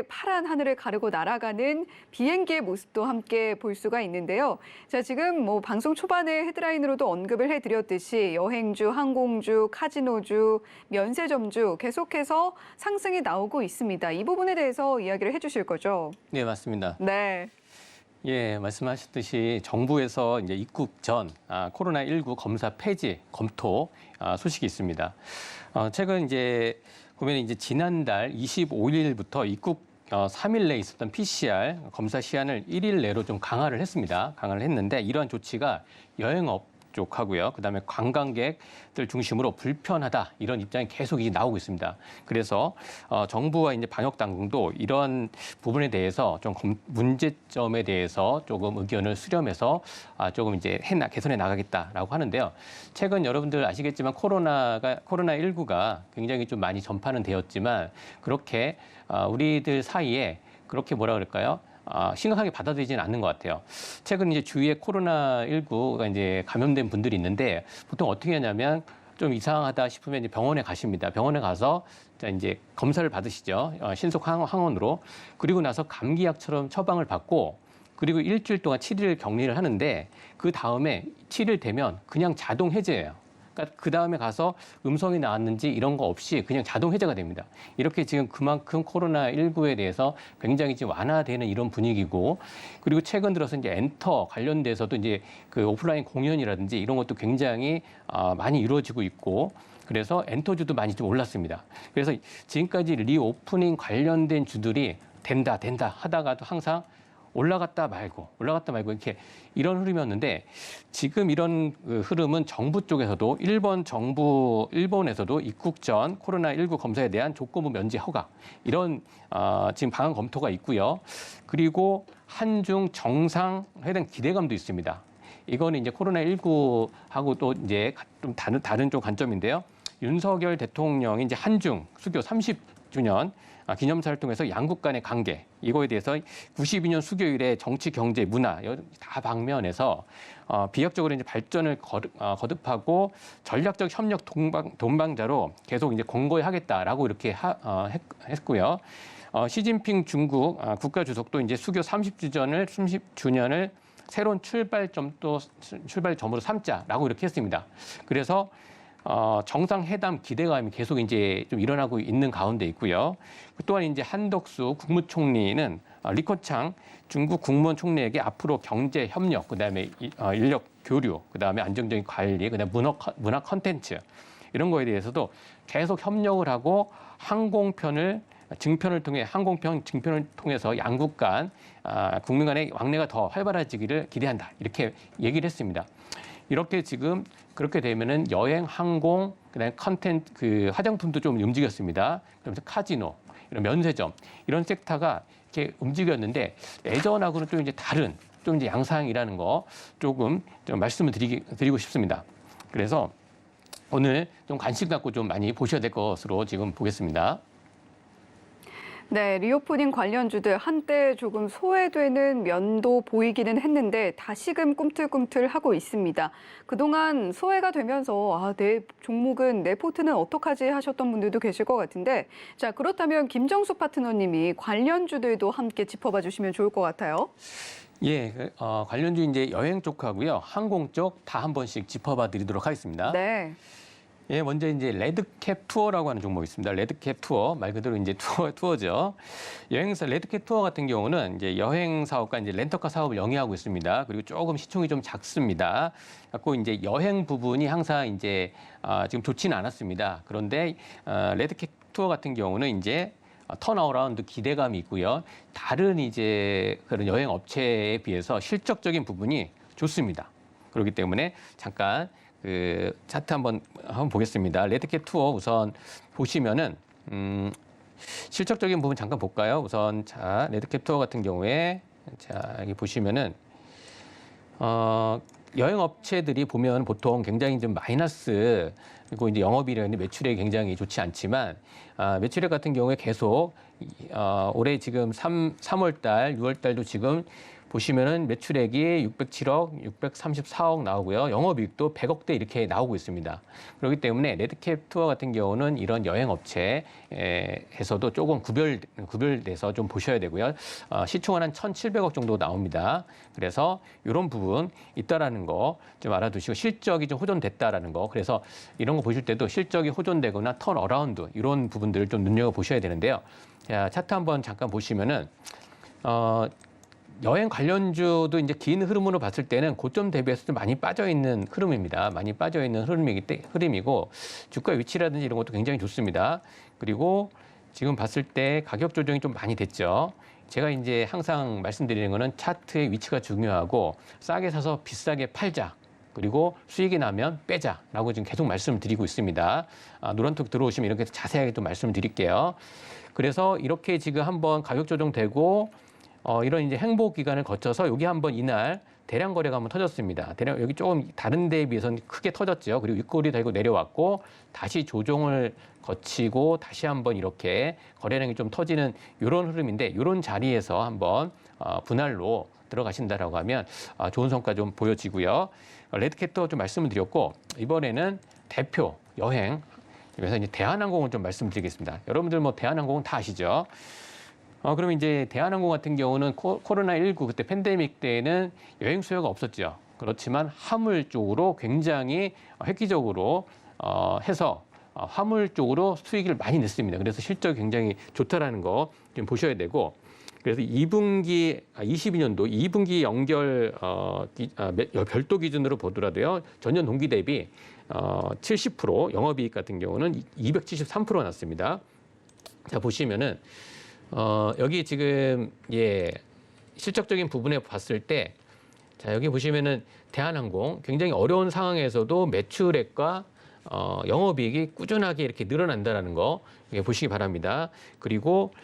파란 하늘을 가르고 날아가는 비행기의 모습도 함께 볼 수가 있는데요. 자, 지금 방송 초반에 헤드라인으로도 언급을 해드렸듯이 여행주, 항공주, 카지노주, 면세점주 계속해서 상승이 나오고 있습니다. 이 부분에 대해서 이야기를 해주실 거죠? 네, 맞습니다. 네. 예, 말씀하셨듯이 정부에서 이제 입국 전 코로나19 검사 폐지 검토 소식이 있습니다. 최근 이제 보면 이제 지난달 25일부터 입국 3일 내에 있었던 PCR 검사 시한을 1일 내로 좀 강화를 했습니다. 강화를 했는데 이러한 조치가 여행업 쪽하고요. 그다음에 관광객들 중심으로 불편하다 이런 입장이 계속 나오고 있습니다. 그래서 정부와 이제 방역 당국도 이런 부분에 대해서 좀 문제점에 대해서 조금 의견을 수렴해서 조금 이제 개선해 나가겠다라고 하는데요. 최근 여러분들 아시겠지만 코로나19가 굉장히 좀 많이 전파는 되었지만 그렇게 우리들 사이에 그렇게 뭐라 그럴까요? 심각하게 받아들이지는 않는 것 같아요. 최근 이제 주위에 코로나19가 이제 감염된 분들이 있는데 보통 어떻게 하냐면 좀 이상하다 싶으면 이제 병원에 가십니다. 병원에 가서 이제 검사를 받으시죠. 신속 항원으로. 그리고 나서 감기약처럼 처방을 받고 그리고 일주일 동안 7일 격리를 하는데 그 다음에 7일 되면 그냥 자동 해제예요. 그러니까 그 다음에 가서 음성이 나왔는지 이런 거 없이 그냥 자동 해제가 됩니다. 이렇게 지금 그만큼 코로나19에 대해서 굉장히 지금 완화되는 이런 분위기고, 그리고 최근 들어서 이제 엔터 관련돼서도 이제 그 오프라인 공연이라든지 이런 것도 굉장히 많이 이루어지고 있고, 그래서 엔터주도 많이 좀 올랐습니다. 그래서 지금까지 리오프닝 관련된 주들이 된다 하다가도 항상 올라갔다 말고 이렇게 이런 흐름이었는데, 지금 이런 흐름은 정부 쪽에서도 일본에서도 입국 전 코로나19 검사에 대한 조건부 면제 허가 이런 지금 방안 검토가 있고요. 그리고 한중 정상회에 대한 기대감도 있습니다. 이거는 이제 코로나19하고 또 이제 좀 다른 쪽 관점인데요. 윤석열 대통령이 이제 한중 수교 30주년 기념사를 통해서 양국 간의 관계, 이거에 대해서 92년 수교일에 정치, 경제, 문화 다 방면에서 비약적으로 이제 발전을 거듭하고 전략적 협력 동반자로 계속 이제 공고히 하겠다라고 이렇게 했고요. 시진핑 중국 국가주석도 이제 수교 30주년을 새로운 출발점으로 삼자라고 이렇게 했습니다. 그래서 정상회담 기대감이 계속 이제 좀 일어나고 있는 가운데 있고요. 또한 이제 한덕수 국무총리는 리커창 중국 국무원 총리에게 앞으로 경제 협력, 그다음에 인력 교류, 그다음에 안정적인 관리, 그다음에 문화 콘텐츠 이런 거에 대해서도 계속 협력을 하고 항공편 증편을 통해서 양국 간 국민 간의 왕래가 더 활발해지기를 기대한다. 이렇게 얘기를 했습니다. 이렇게 지금 그렇게 되면은 여행, 항공, 그다음에 컨텐츠, 화장품도 좀 움직였습니다. 그러면서 카지노, 이런 면세점 이런 섹터가 이렇게 움직였는데 예전하고는 좀 이제 다른 좀 이제 양상이라는 거 조금 좀 말씀을 드리고 싶습니다. 그래서 오늘 좀 관심 갖고 좀 많이 보셔야 될 것으로 지금 보겠습니다. 네, 리오프닝 관련주들 한때 조금 소외되는 면도 보이기는 했는데 다시금 꿈틀꿈틀하고 있습니다. 그동안 소외가 되면서 내 종목은, 내 포트는 어떡하지 하셨던 분들도 계실 것 같은데, 자, 그렇다면 김정수 파트너님이 관련주들도 함께 짚어봐 주시면 좋을 것 같아요. 예, 관련주 이제 여행 쪽하고요, 항공 쪽 다 한 번씩 짚어봐 드리도록 하겠습니다. 네. 예, 먼저 이제 레드캡 투어라고 하는 종목이 있습니다. 레드캡 투어 말 그대로 이제 투어죠. 여행사 레드캡 투어 같은 경우는 이제 여행 사업과 이제 렌터카 사업을 영위하고 있습니다. 그리고 조금 시총이 좀 작습니다. 갖고 이제 여행 부분이 항상 이제 지금 좋지는 않았습니다. 그런데 레드캡 투어 같은 경우는 이제 턴어라운드 기대감이 있고요. 다른 이제 그런 여행 업체에 비해서 실적적인 부분이 좋습니다. 그렇기 때문에 잠깐 그 차트 한번 보겠습니다. 레드캡 투어 우선 보시면은 실적적인 부분 잠깐 볼까요? 우선 자 레드캡 투어 같은 경우에 자 여기 보시면은 여행 업체들이 보면 보통 굉장히 좀 마이너스 그리고 이제 영업이익이나 매출액이 굉장히 좋지 않지만 매출액 같은 경우에 계속 올해 지금 3월 달, 6월 달도 지금 보시면은 매출액이 607억, 634억 나오고요. 영업이익도 100억대 이렇게 나오고 있습니다. 그렇기 때문에 레드캡 투어 같은 경우는 이런 여행 업체에서도 조금 구별돼서 좀 보셔야 되고요. 시총은 한 1,700억 정도 나옵니다. 그래서 이런 부분 있다라는 거 좀 알아두시고 실적이 좀 호전됐다라는 거. 그래서 이런 거 보실 때도 실적이 호전되거나 턴 어라운드 이런 부분들을 좀 눈여겨 보셔야 되는데요. 자, 차트 한번 잠깐 보시면은 여행 관련주도 이제 긴 흐름으로 봤을 때는 고점 대비해서 좀 많이 빠져 있는 흐름입니다. 많이 빠져 있는 흐름이고 주가 위치라든지 이런 것도 굉장히 좋습니다. 그리고 지금 봤을 때 가격 조정이 좀 많이 됐죠. 제가 이제 항상 말씀드리는 거는 차트의 위치가 중요하고 싸게 사서 비싸게 팔자. 그리고 수익이 나면 빼자라고 지금 계속 말씀을 드리고 있습니다. 노란톡 들어오시면 이렇게 자세하게 또 말씀을 드릴게요. 그래서 이렇게 지금 한번 가격 조정되고 이런 이제 행보 기간을 거쳐서 여기 한번 이날 대량 거래가 한번 터졌습니다. 대량 여기 조금 다른 데에 비해서는 크게 터졌죠. 그리고 윗골이 달고 내려왔고 다시 조정을 거치고 다시 한번 이렇게 거래량이 좀 터지는 이런 흐름인데 이런 자리에서 한번 분할로 들어가신다라고 하면 좋은 성과 좀 보여지고요. 레드캡도 좀 말씀을 드렸고 이번에는 대표 여행 그래서 이제 대한항공을 좀 말씀드리겠습니다. 여러분들 뭐 대한항공은 다 아시죠? 그러면 이제 대한항공 같은 경우는 코로나19 그때 팬데믹 때에는 여행 수요가 없었죠. 그렇지만 화물 쪽으로 굉장히 획기적으로 해서 화물 쪽으로 수익을 많이 냈습니다. 그래서 실적이 굉장히 좋다라는 거 좀 보셔야 되고 그래서 22년도 2분기 연결 별도 기준으로 보더라도요. 전년 동기 대비 70% 영업이익 같은 경우는 273% 났습니다. 자 보시면은 여기 지금 실적적인 부분에 봤을 때 자 여기 보시면은 대한항공 굉장히 어려운 상황에서도 매출액과 영업이익이 꾸준하게 이렇게 늘어난다라는 거 보시기 바랍니다. 그리고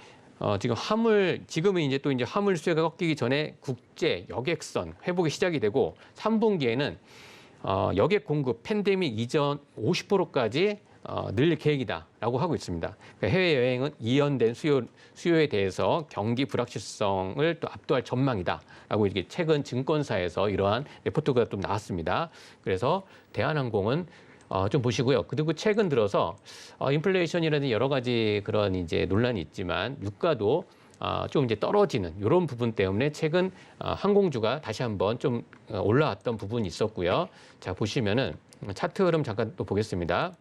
지금은 이제 또 이제 화물 수요가 꺾이기 전에 국제 여객선 회복이 시작이 되고 3분기에는 여객 공급 팬데믹 이전 50%까지 늘 계획이다라고 하고 있습니다. 그러니까 해외여행은 이연된 수요에 대해서 경기 불확실성을 또 압도할 전망이다라고 이렇게 최근 증권사에서 이러한 레포트가 좀 나왔습니다. 그래서 대한항공은 좀 보시고요. 그리고 최근 들어서 인플레이션이라든지 여러 가지 그런 이제 논란이 있지만 유가도 좀 이제 떨어지는 이런 부분 때문에 최근 항공주가 다시 한번 좀 올라왔던 부분이 있었고요. 자 보시면은 차트 흐름 잠깐 또 보겠습니다.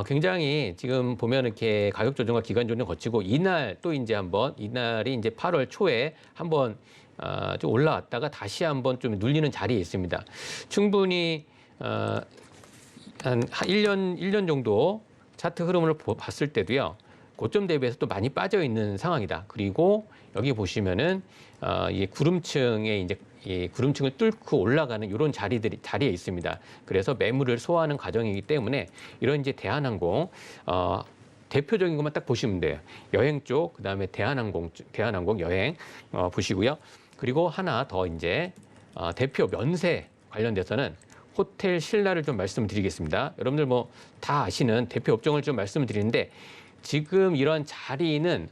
굉장히 지금 보면 이렇게 가격 조정과 기간 조정 거치고 이날 또 이제 한번 이날이 이제 8월 초에 한번 좀 올라왔다가 다시 한번 좀 눌리는 자리에 있습니다. 충분히 한 1년 정도 차트 흐름을 봤을 때도요. 고점 대비해서 또 많이 빠져 있는 상황이다. 그리고 여기 보시면은 이 구름층에 이제 이 구름층을 뚫고 올라가는 이런 자리에 있습니다. 그래서 매물을 소화하는 과정이기 때문에 이런 이제 대한항공 대표적인 것만 딱 보시면 돼요. 여행 쪽, 그다음에 대한항공 여행 보시고요. 그리고 하나 더 이제 대표 면세 관련돼서는 호텔 신라를 좀 말씀드리겠습니다. 여러분들 뭐 다 아시는 대표 업종을 좀 말씀드리는데 지금 이런 자리는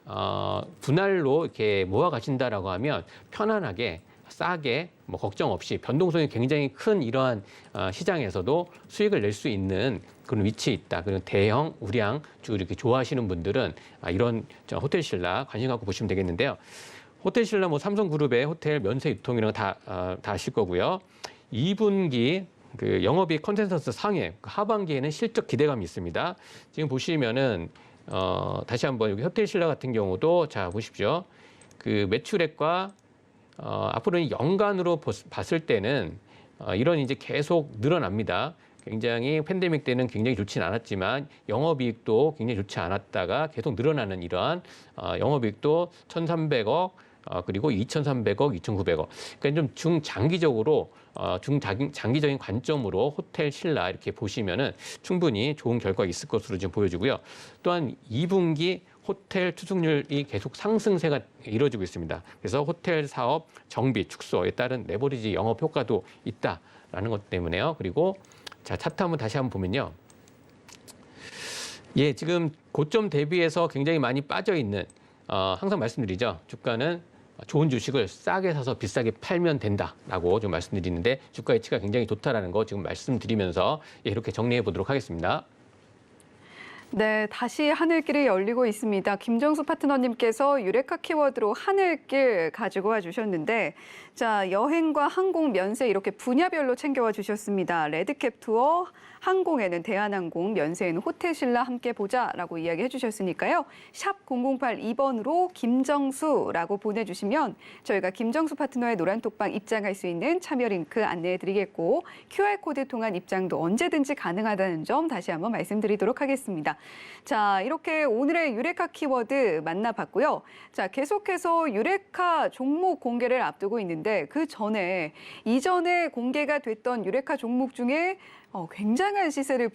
분할로 이렇게 모아 가신다라고 하면 편안하게 싸게 뭐 걱정 없이 변동성이 굉장히 큰 이러한 시장에서도 수익을 낼 수 있는 그런 위치에 있다. 그리고 대형 우량 주 이렇게 좋아하시는 분들은 이런 호텔 신라 관심 갖고 보시면 되겠는데요. 호텔 신라 뭐 삼성그룹의 호텔 면세 유통 이런 거 다 아실 거고요. 2분기 그 영업이익 컨센서스 상회 하반기에는 실적 기대감이 있습니다. 지금 보시면은 다시 한번 여기 호텔신라 같은 경우도 자 보십시오. 그 매출액과 앞으로는 연간으로 봤을 때는 이런 이제 계속 늘어납니다. 굉장히 팬데믹 때는 굉장히 좋지는 않았지만 영업이익도 굉장히 좋지 않았다가 계속 늘어나는 이러한 영업이익도 1,300억 그리고 2,300억, 2,900억. 그러니까 좀 중장기적으로 중장기적인 관점으로 호텔 신라 이렇게 보시면은 충분히 좋은 결과가 있을 것으로 지금 보여지고요. 또한 2분기 호텔 투숙률이 계속 상승세가 이루어지고 있습니다. 그래서 호텔 사업 정비 축소에 따른 레버리지 영업 효과도 있다라는 것 때문에요. 그리고 자, 차트 한번 다시 한번 보면요. 예, 지금 고점 대비해서 굉장히 많이 빠져 있는 항상 말씀드리죠. 주가는 좋은 주식을 싸게 사서 비싸게 팔면 된다라고 좀 말씀드리는데 주가의 치가 굉장히 좋다라는 거 지금 말씀드리면서 예, 이렇게 정리해 보도록 하겠습니다. 네, 다시 하늘길이 열리고 있습니다. 김정수 파트너님께서 유레카 키워드로 하늘길 가지고 와주셨는데, 자, 여행과 항공 면세 이렇게 분야별로 챙겨와 주셨습니다. 레드캡 투어, 항공에는 대한항공, 면세에는 호텔신라 함께 보자라고 이야기해 주셨으니까요. 샵 0082번으로 김정수라고 보내주시면 저희가 김정수 파트너의 노란톡방 입장할 수 있는 참여 링크 안내해 드리겠고 QR코드 통한 입장도 언제든지 가능하다는 점 다시 한번 말씀드리도록 하겠습니다. 자, 이렇게 오늘의 유레카 키워드 만나봤고요. 자, 계속해서 유레카 종목 공개를 앞두고 있는데 그 전에 이전에 공개가 됐던 유레카 종목 중에 굉장한 시세를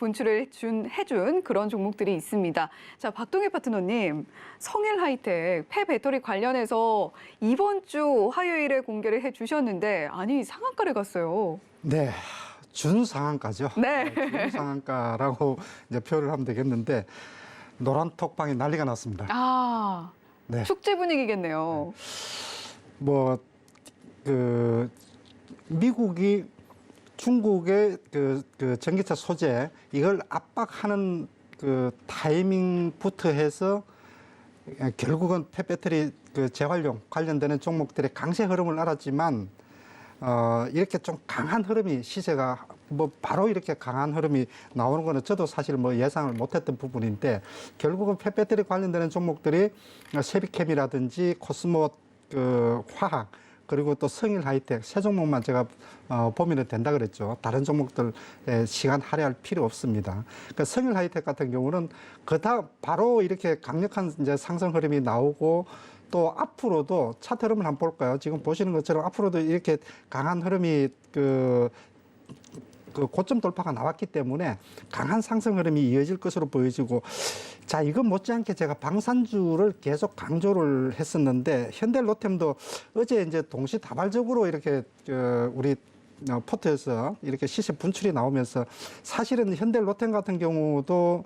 해준 그런 종목들이 있습니다. 자, 박동희 파트너님, 성일하이텍 폐배터리 관련해서 이번 주 화요일에 공개를 해주셨는데 아니 상한가를 갔어요. 네. 준상한가죠. 네. 준상한가라고 이제 표현을 하면 되겠는데 노란 톡방이 난리가 났습니다. 아, 네. 축제 분위기겠네요. 뭐 미국이 중국의 그 전기차 소재 이걸 압박하는 그 타이밍부터 해서 결국은 폐배터리 그 재활용 관련되는 종목들의 강세 흐름을 알았지만 이렇게 좀 강한 흐름이 시세가 뭐 바로 이렇게 강한 흐름이 나오는 거는 저도 사실 뭐 예상을 못했던 부분인데 결국은 폐배터리 관련되는 종목들이 세비캠이라든지 코스모 그 화학 그리고 또 성일하이텍 세 종목만 제가 보면 된다 그랬죠. 다른 종목들 시간 할애할 필요 없습니다. 그러니까 성일하이텍 같은 경우는 그다음 바로 이렇게 강력한 이제 상승 흐름이 나오고 또 앞으로도 차트 흐름을 한번 볼까요? 지금 보시는 것처럼 앞으로도 이렇게 강한 흐름이 그 고점 돌파가 나왔기 때문에 강한 상승 흐름이 이어질 것으로 보여지고 자, 이건 못지않게 제가 방산주를 계속 강조를 했었는데 현대로템도 어제 이제 동시다발적으로 이렇게 우리 포트에서 이렇게 시세 분출이 나오면서 사실은 현대로템 같은 경우도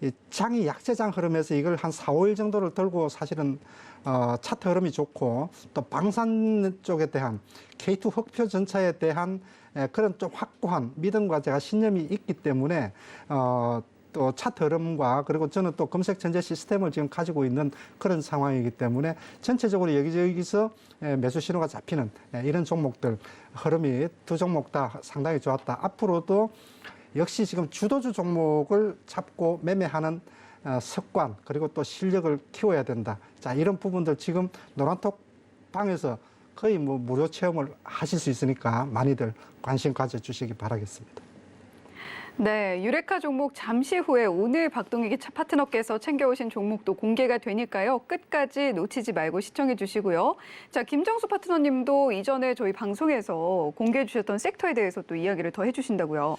이 장이 약세장 흐름에서 이걸 한 4, 5일 정도를 들고 사실은 차트 흐름이 좋고 또 방산 쪽에 대한 K2 흑표 전차에 대한 그런 좀 확고한 믿음과 제가 신념이 있기 때문에 또 차트 흐름과 그리고 저는 또 검색 전제 시스템을 지금 가지고 있는 그런 상황이기 때문에 전체적으로 여기저기서 매수 신호가 잡히는 이런 종목들 흐름이 두 종목 다 상당히 좋았다. 앞으로도 역시 지금 주도주 종목을 잡고 매매하는 습관 그리고 또 실력을 키워야 된다. 자, 이런 부분들 지금 노란톡 방에서 거의 뭐 무료 체험을 하실 수 있으니까 많이들 관심 가져주시기 바라겠습니다. 네, 유레카 종목 잠시 후에 오늘 박동희 파트너께서 챙겨오신 종목도 공개가 되니까요. 끝까지 놓치지 말고 시청해 주시고요. 자, 김정수 파트너님도 이전에 저희 방송에서 공개해 주셨던 섹터에 대해서 또 이야기를 더 해주신다고요.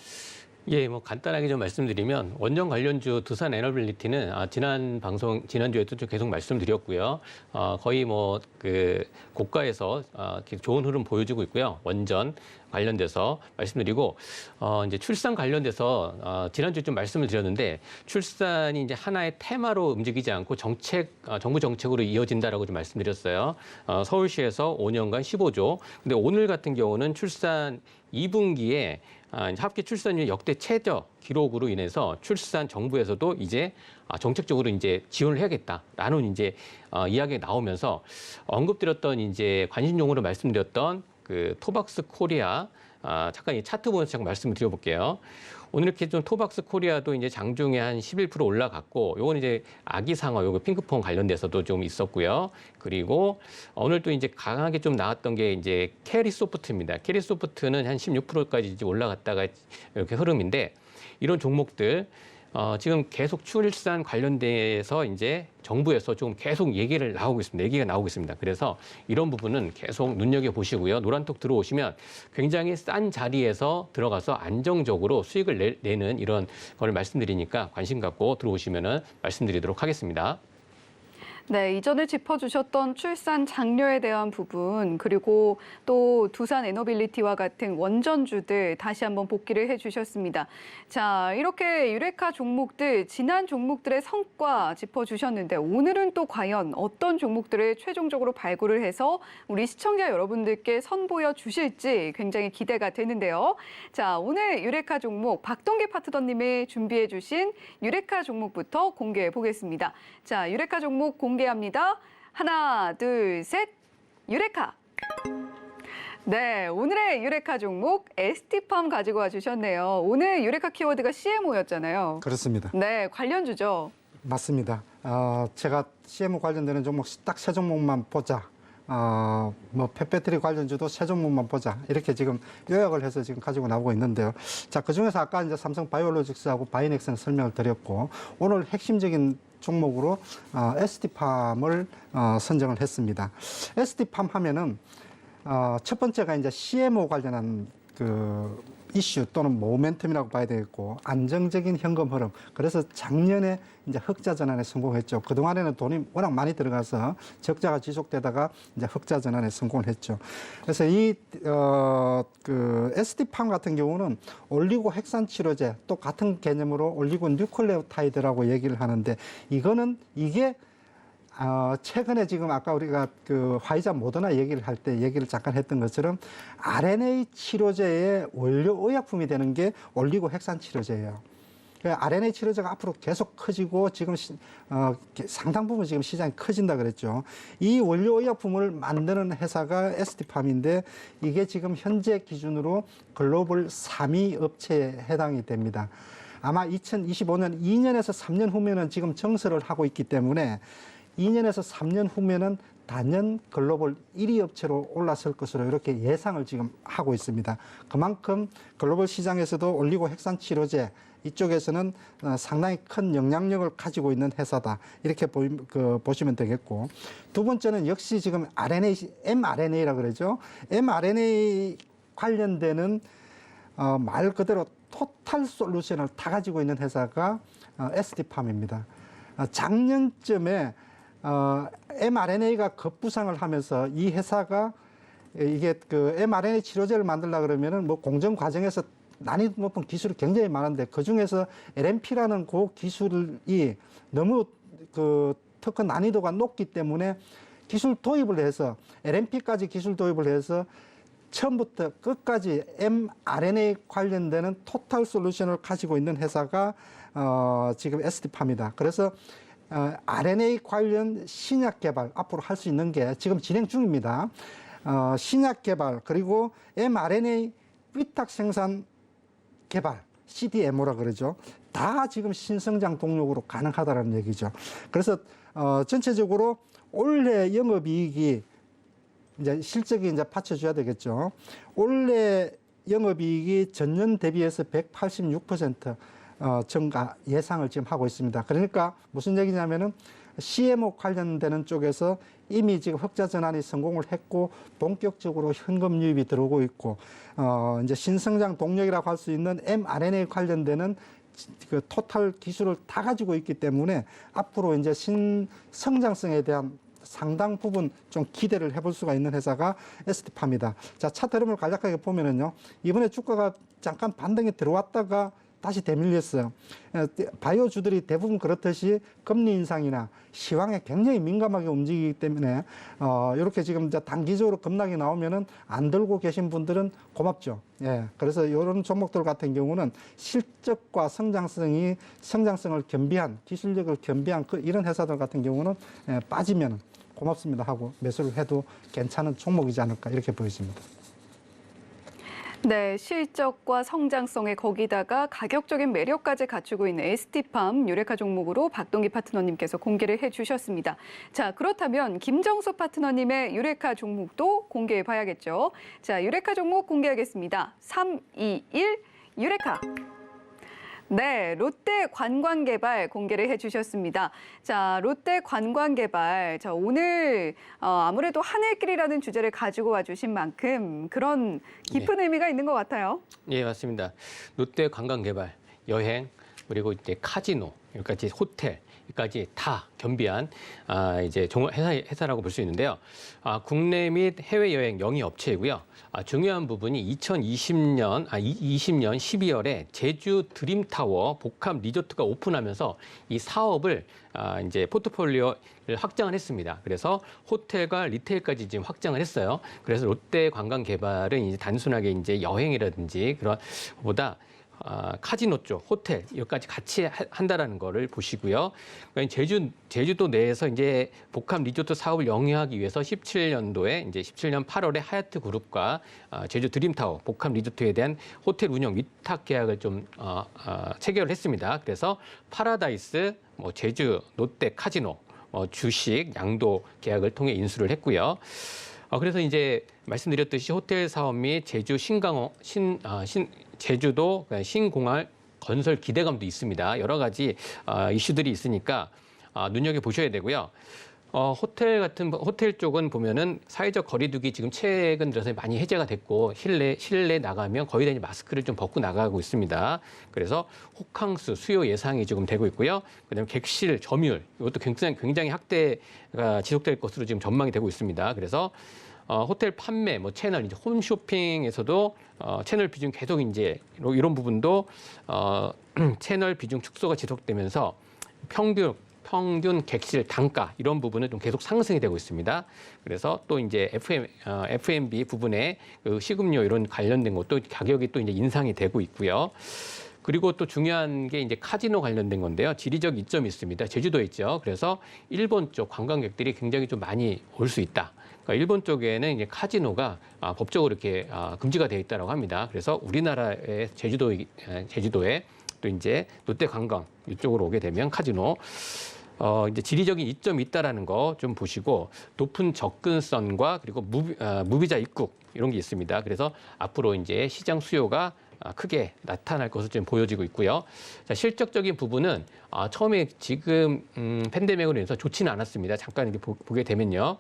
예, 뭐 간단하게 좀 말씀드리면 원전 관련주 두산 에너빌리티는 지난주에도 좀 계속 말씀드렸고요. 거의 뭐 그 고가에서 좋은 흐름 보여주고 있고요. 원전 관련돼서 말씀드리고 이제 출산 관련돼서 지난주에 좀 말씀을 드렸는데 출산이 이제 하나의 테마로 움직이지 않고 정부 정책으로 이어진다라고 좀 말씀드렸어요. 서울시에서 5년간 15조. 근데 오늘 같은 경우는 출산 2분기에 합계 출산율 역대 최저 기록으로 인해서 출산 정부에서도 이제 정책적으로 이제 지원을 해야겠다라는 이제 이야기가 나오면서 언급드렸던 이제 관심 용어로 말씀드렸던 그 토박스 코리아 잠깐 이 차트 보면서 잠깐 말씀을 드려볼게요. 오늘 이렇게 좀 토박스 코리아도 이제 장중에 한 11% 올라갔고, 요건 이제 아기상어, 요거 핑크퐁 관련돼서도 좀 있었고요. 그리고 오늘 또 이제 강하게 좀 나왔던 게 이제 캐리소프트입니다. 캐리소프트는 한 16%까지 이제 올라갔다가 이렇게 흐름인데, 이런 종목들 지금 계속 출산 관련돼서 이제 정부에서 좀 계속 얘기가 나오고 있습니다. 그래서 이런 부분은 계속 눈여겨보시고요. 노란톡 들어오시면 굉장히 싼 자리에서 들어가서 안정적으로 수익을 내는 이런 걸 말씀드리니까 관심 갖고 들어오시면 말씀드리도록 하겠습니다. 네, 이전에 짚어주셨던 출산 장려에 대한 부분, 그리고 또 두산 에너빌리티와 같은 원전주들 다시 한번 복귀를 해주셨습니다. 자, 이렇게 유레카 종목들, 지난 종목들의 성과 짚어주셨는데, 오늘은 또 과연 어떤 종목들을 최종적으로 발굴을 해서 우리 시청자 여러분들께 선보여 주실지 굉장히 기대가 되는데요. 자, 오늘 유레카 종목 박동기 파트너님이 준비해 주신 유레카 종목부터 공개해 보겠습니다. 자, 유레카 종목 공개합니다. 하나, 둘, 셋, 유레카. 네, 오늘의 유레카 종목 ST팜 가지고 와주셨네요. 오늘 유레카 키워드가 CMO였잖아요. 그렇습니다. 네, 관련주죠. 맞습니다. 제가 CMO 관련되는 종목 딱 세 종목만 보자. 뭐 펫배터리 관련주도 세 종목만 보자. 이렇게 지금 요약을 해서 지금 가지고 나오고 있는데요. 자, 그중에서 아까 이제 삼성 바이오로직스하고 바이넥스는 설명을 드렸고, 오늘 핵심적인 종목으로 ST팜을 선정을 했습니다. ST팜 하면은 첫 번째가 이제 CMO 관련한 그 이슈 또는 모멘텀이라고 봐야 되겠고, 안정적인 현금 흐름. 그래서 작년에 이제 흑자 전환에 성공했죠. 그동안에는 돈이 워낙 많이 들어가서 적자가 지속되다가 이제 흑자 전환에 성공을 했죠. 그래서 그 ST팜 같은 경우는 올리고 핵산 치료제, 또 같은 개념으로 올리고 뉴클레오타이드라고 얘기를 하는데, 이게 최근에 지금 아까 우리가 그 화이자 모더나 얘기를 할 때 얘기를 잠깐 했던 것처럼 RNA 치료제의 원료 의약품이 되는 게 올리고 핵산 치료제예요. RNA 치료제가 앞으로 계속 커지고 지금 상당 부분 지금 시장이 커진다 그랬죠. 이 원료 의약품을 만드는 회사가 ST팜인데, 이게 지금 현재 기준으로 글로벌 3위 업체에 해당이 됩니다. 아마 2025년 2년에서 3년 후면은 지금 정설을 하고 있기 때문에 2년에서 3년 후면은 단연 글로벌 1위 업체로 올라설 것으로 이렇게 예상을 지금 하고 있습니다. 그만큼 글로벌 시장에서도 올리고 핵산 치료제 이쪽에서는 상당히 큰 영향력을 가지고 있는 회사다. 이렇게 보시면 되겠고, 두 번째는 역시 지금 mRNA라 그러죠. mRNA 관련되는 말 그대로 토탈 솔루션을 다 가지고 있는 회사가 ST팜입니다. 작년쯤에 mRNA가 급부상을 하면서 이 회사가 이게 그 mRNA 치료제를 만들려고 그러면은 뭐 공정 과정에서 난이도 높은 기술이 굉장히 많은데, 그 중에서 LNP라는 그 기술이 너무 그 특허 난이도가 높기 때문에 기술 도입을 해서 LNP까지 기술 도입을 해서 처음부터 끝까지 mRNA 관련되는 토탈 솔루션을 가지고 있는 회사가 지금 ST팜이다. 그래서 RNA 관련 신약 개발 앞으로 할 수 있는 게 지금 진행 중입니다. 신약 개발, 그리고 mRNA 위탁 생산 개발, CDMO라 그러죠. 다 지금 신성장 동력으로 가능하다는 얘기죠. 그래서 전체적으로 올해 영업이익이 이제 실적이 이제 받쳐줘야 되겠죠. 올해 영업이익이 전년 대비해서 186% 증가 예상을 지금 하고 있습니다. 그러니까 무슨 얘기냐면은 CMO 관련되는 쪽에서 이미 지금 흑자 전환이 성공을 했고, 본격적으로 현금 유입이 들어오고 있고, 이제 신성장 동력이라고 할 수 있는 mRNA 관련되는 그 토탈 기술을 다 가지고 있기 때문에 앞으로 이제 신성장성에 대한 상당 부분 좀 기대를 해볼 수가 있는 회사가 ST팜이다. 자, 차트 흐름을 간략하게 보면은요, 이번에 주가가 잠깐 반등이 들어왔다가 다시 되밀렸어요. 바이오주들이 대부분 그렇듯이 금리 인상이나 시황에 굉장히 민감하게 움직이기 때문에 이렇게 지금 이제 단기적으로 급락이 나오면은 안 들고 계신 분들은 고맙죠. 예, 그래서 이런 종목들 같은 경우는 실적과 성장성을 겸비한, 기술력을 겸비한 이런 회사들 같은 경우는 빠지면 고맙습니다 하고 매수를 해도 괜찮은 종목이지 않을까 이렇게 보여집니다. 네, 실적과 성장성에 거기다가 가격적인 매력까지 갖추고 있는 ST팜 유레카 종목으로 박동기 파트너님께서 공개를 해주셨습니다. 자, 그렇다면 김정수 파트너님의 유레카 종목도 공개해 봐야겠죠. 자, 유레카 종목 공개하겠습니다. 3, 2, 1, 유레카. 네, 롯데 관광개발 공개를 해주셨습니다. 자, 롯데 관광개발. 자, 오늘 아무래도 하늘길이라는 주제를 가지고 와주신 만큼 그런 깊은 의미가 있는 것 같아요. 예, 맞습니다. 롯데 관광개발, 여행, 그리고 이제 카지노, 여기까지 호텔, 여기까지 다 겸비한 이제 회사라고 볼 수 있는데요. 국내 및 해외 여행 영위 업체이고요. 중요한 부분이 2020년 12월에 제주 드림타워 복합 리조트가 오픈하면서 이 사업을 이제 포트폴리오를 확장을 했습니다. 그래서 호텔과 리테일까지 지금 확장을 했어요. 그래서 롯데 관광개발은 이제 단순하게 이제 여행이라든지 그런 보다 카지노 쪽, 호텔 여기까지 같이 한다라는 거를 보시고요. 그러니까 제주도 내에서 이제 복합 리조트 사업을 영위하기 위해서 17년도에 이제 17년 8월에 하얏트 그룹과 제주 드림타워 복합 리조트에 대한 호텔 운영 위탁 계약을 좀 체결을 했습니다. 그래서 파라다이스, 제주, 롯데 카지노, 주식, 양도 계약을 통해 인수를 했고요. 그래서 이제 말씀드렸듯이 호텔 사업 및 제주 제주도 신공항 건설 기대감도 있습니다. 여러 가지 이슈들이 있으니까 눈여겨보셔야 되고요. 호텔 쪽은 보면은 사회적 거리두기 지금 최근 들어서 많이 해제가 됐고 실내 나가면 거의 다 마스크를 좀 벗고 나가고 있습니다. 그래서 호캉스 수요 예상이 지금 되고 있고요. 그다음에 객실 점유율 이것도 굉장히 확대가 지속될 것으로 지금 전망이 되고 있습니다. 그래서 호텔 판매, 채널, 이제 홈쇼핑에서도 채널 비중 계속 이제 이런 부분도 채널 비중 축소가 지속되면서 평균 객실 단가 이런 부분은 좀 계속 상승이 되고 있습니다. 그래서 또 이제 F&B 부분에 그 식음료 이런 관련된 것도 가격이 또 이제 인상이 되고 있고요. 그리고 또 중요한 게 이제 카지노 관련된 건데요. 지리적 이점이 있습니다. 제주도에 있죠. 그래서 일본 쪽 관광객들이 굉장히 좀 많이 올 수 있다. 그러니까 일본 쪽에는 이제 카지노가 법적으로 이렇게 금지가 되어 있다고 합니다. 그래서 우리나라의 제주도에 또 이제 롯데 관광 이쪽으로 오게 되면 카지노 이제 지리적인 이점이 있다라는 거 좀 보시고 높은 접근성과 그리고 무비자 입국 이런 게 있습니다. 그래서 앞으로 이제 시장 수요가 크게 나타날 것으로 좀 보여지고 있고요. 자, 실적적인 부분은 처음에 지금 팬데믹으로 인해서 좋지는 않았습니다. 잠깐 이렇게 보게 되면요.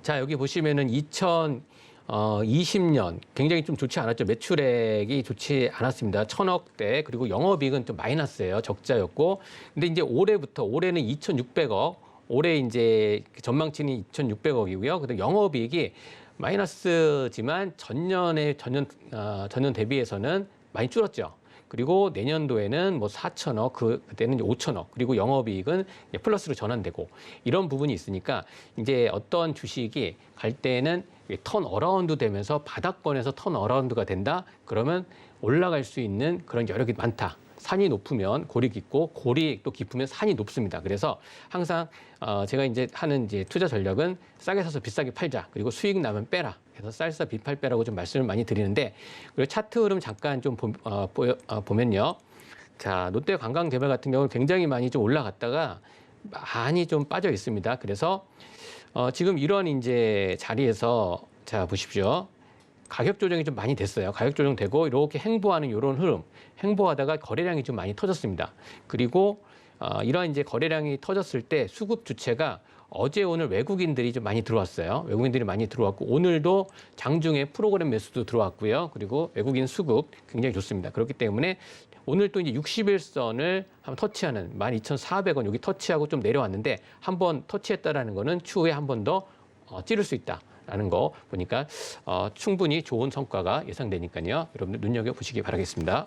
자, 여기 보시면은 2020년 굉장히 좀 좋지 않았죠. 매출액이 좋지 않았습니다. 1,000억대 그리고 영업이익은 좀 마이너스예요. 적자였고. 근데 이제 올해는 2,600억. 올해 이제 전망치는 2,600억이고요. 근데 영업이익이 마이너스지만 전년 대비해서는 많이 줄었죠. 그리고 내년도에는 4천억, 그때는 5천억, 그리고 영업이익은 플러스로 전환되고 이런 부분이 있으니까 이제 어떤 주식이 갈 때는 턴 어라운드 되면서 바닥권에서 턴 어라운드가 된다. 그러면 올라갈 수 있는 그런 여력이 많다. 산이 높으면 골이 깊고 골이 또 깊으면 산이 높습니다. 그래서 항상 제가 이제 하는 이제 투자 전략은 싸게 사서 비싸게 팔자. 그리고 수익 나면 빼라. 그래서 쌀싸 비팔 빼라고 좀 말씀을 많이 드리는데 그리고 차트 흐름 잠깐 좀 보면요. 자, 롯데 관광개발 같은 경우는 굉장히 많이 좀 올라갔다가 많이 좀 빠져 있습니다. 그래서 지금 이런 이제 자리에서 자 보십시오. 가격 조정이 좀 많이 됐어요. 가격 조정되고 이렇게 행보하는 이런 흐름, 행보하다가 거래량이 좀 많이 터졌습니다. 그리고 이러한 이제 거래량이 터졌을 때 수급 주체가 어제 오늘 외국인들이 좀 많이 들어왔어요. 외국인들이 많이 들어왔고 오늘도 장중에 프로그램 매수도 들어왔고요. 그리고 외국인 수급 굉장히 좋습니다. 그렇기 때문에 오늘 또 이제 60일선을 한번 터치하는 12,400원 여기 터치하고 좀 내려왔는데 한번 터치했다라는 거는 추후에 한 번 더 찌를 수 있다. 라는 거 보니까 충분히 좋은 성과가 예상되니까요. 여러분들 눈여겨보시기 바라겠습니다.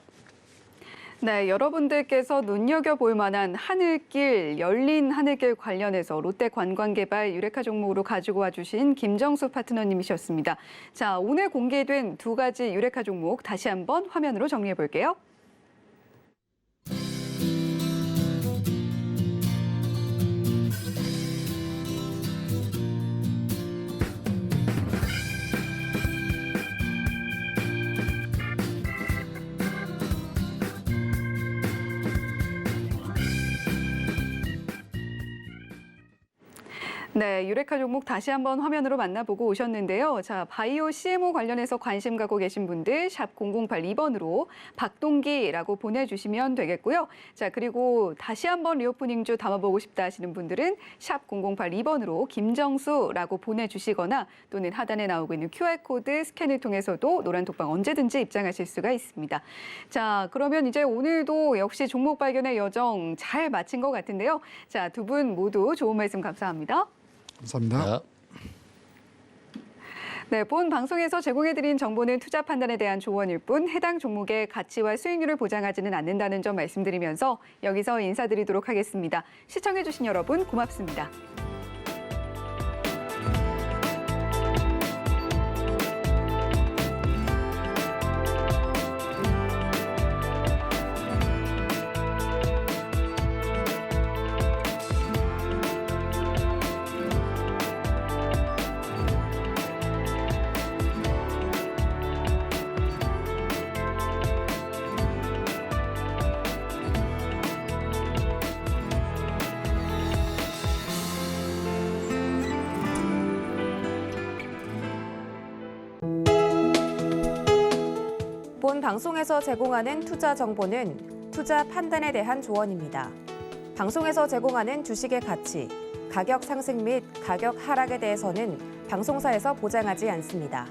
네, 여러분들께서 눈여겨볼 만한 하늘길, 열린 하늘길 관련해서 롯데 관광개발 유레카 종목으로 가지고 와주신 김정수 파트너님이셨습니다. 자, 오늘 공개된 두 가지 유레카 종목 다시 한번 화면으로 정리해 볼게요. 네, 유레카 종목 다시 한번 화면으로 만나보고 오셨는데요. 자, 바이오 CMO 관련해서 관심 갖고 계신 분들 샵 0082번으로 박동기라고 보내주시면 되겠고요. 자, 그리고 다시 한번 리오프닝주 담아보고 싶다 하시는 분들은 샵 0082번으로 김정수라고 보내주시거나 또는 하단에 나오고 있는 QR코드 스캔을 통해서도 노란톡방 언제든지 입장하실 수가 있습니다. 자, 그러면 이제 오늘도 역시 종목 발견의 여정 잘 마친 것 같은데요. 자, 두 분 모두 좋은 말씀 감사합니다. 감사합니다. 네, 본 방송에서 제공해드린 정보는 투자 판단에 대한 조언일 뿐 해당 종목의 가치와 수익률을 보장하지는 않는다는 점 말씀드리면서 여기서 인사드리도록 하겠습니다. 시청해주신 여러분 고맙습니다. 본 방송에서 제공하는 투자 정보는 투자 판단에 대한 조언입니다. 방송에서 제공하는 주식의 가치, 가격 상승 및 가격 하락에 대해서는 방송사에서 보장하지 않습니다.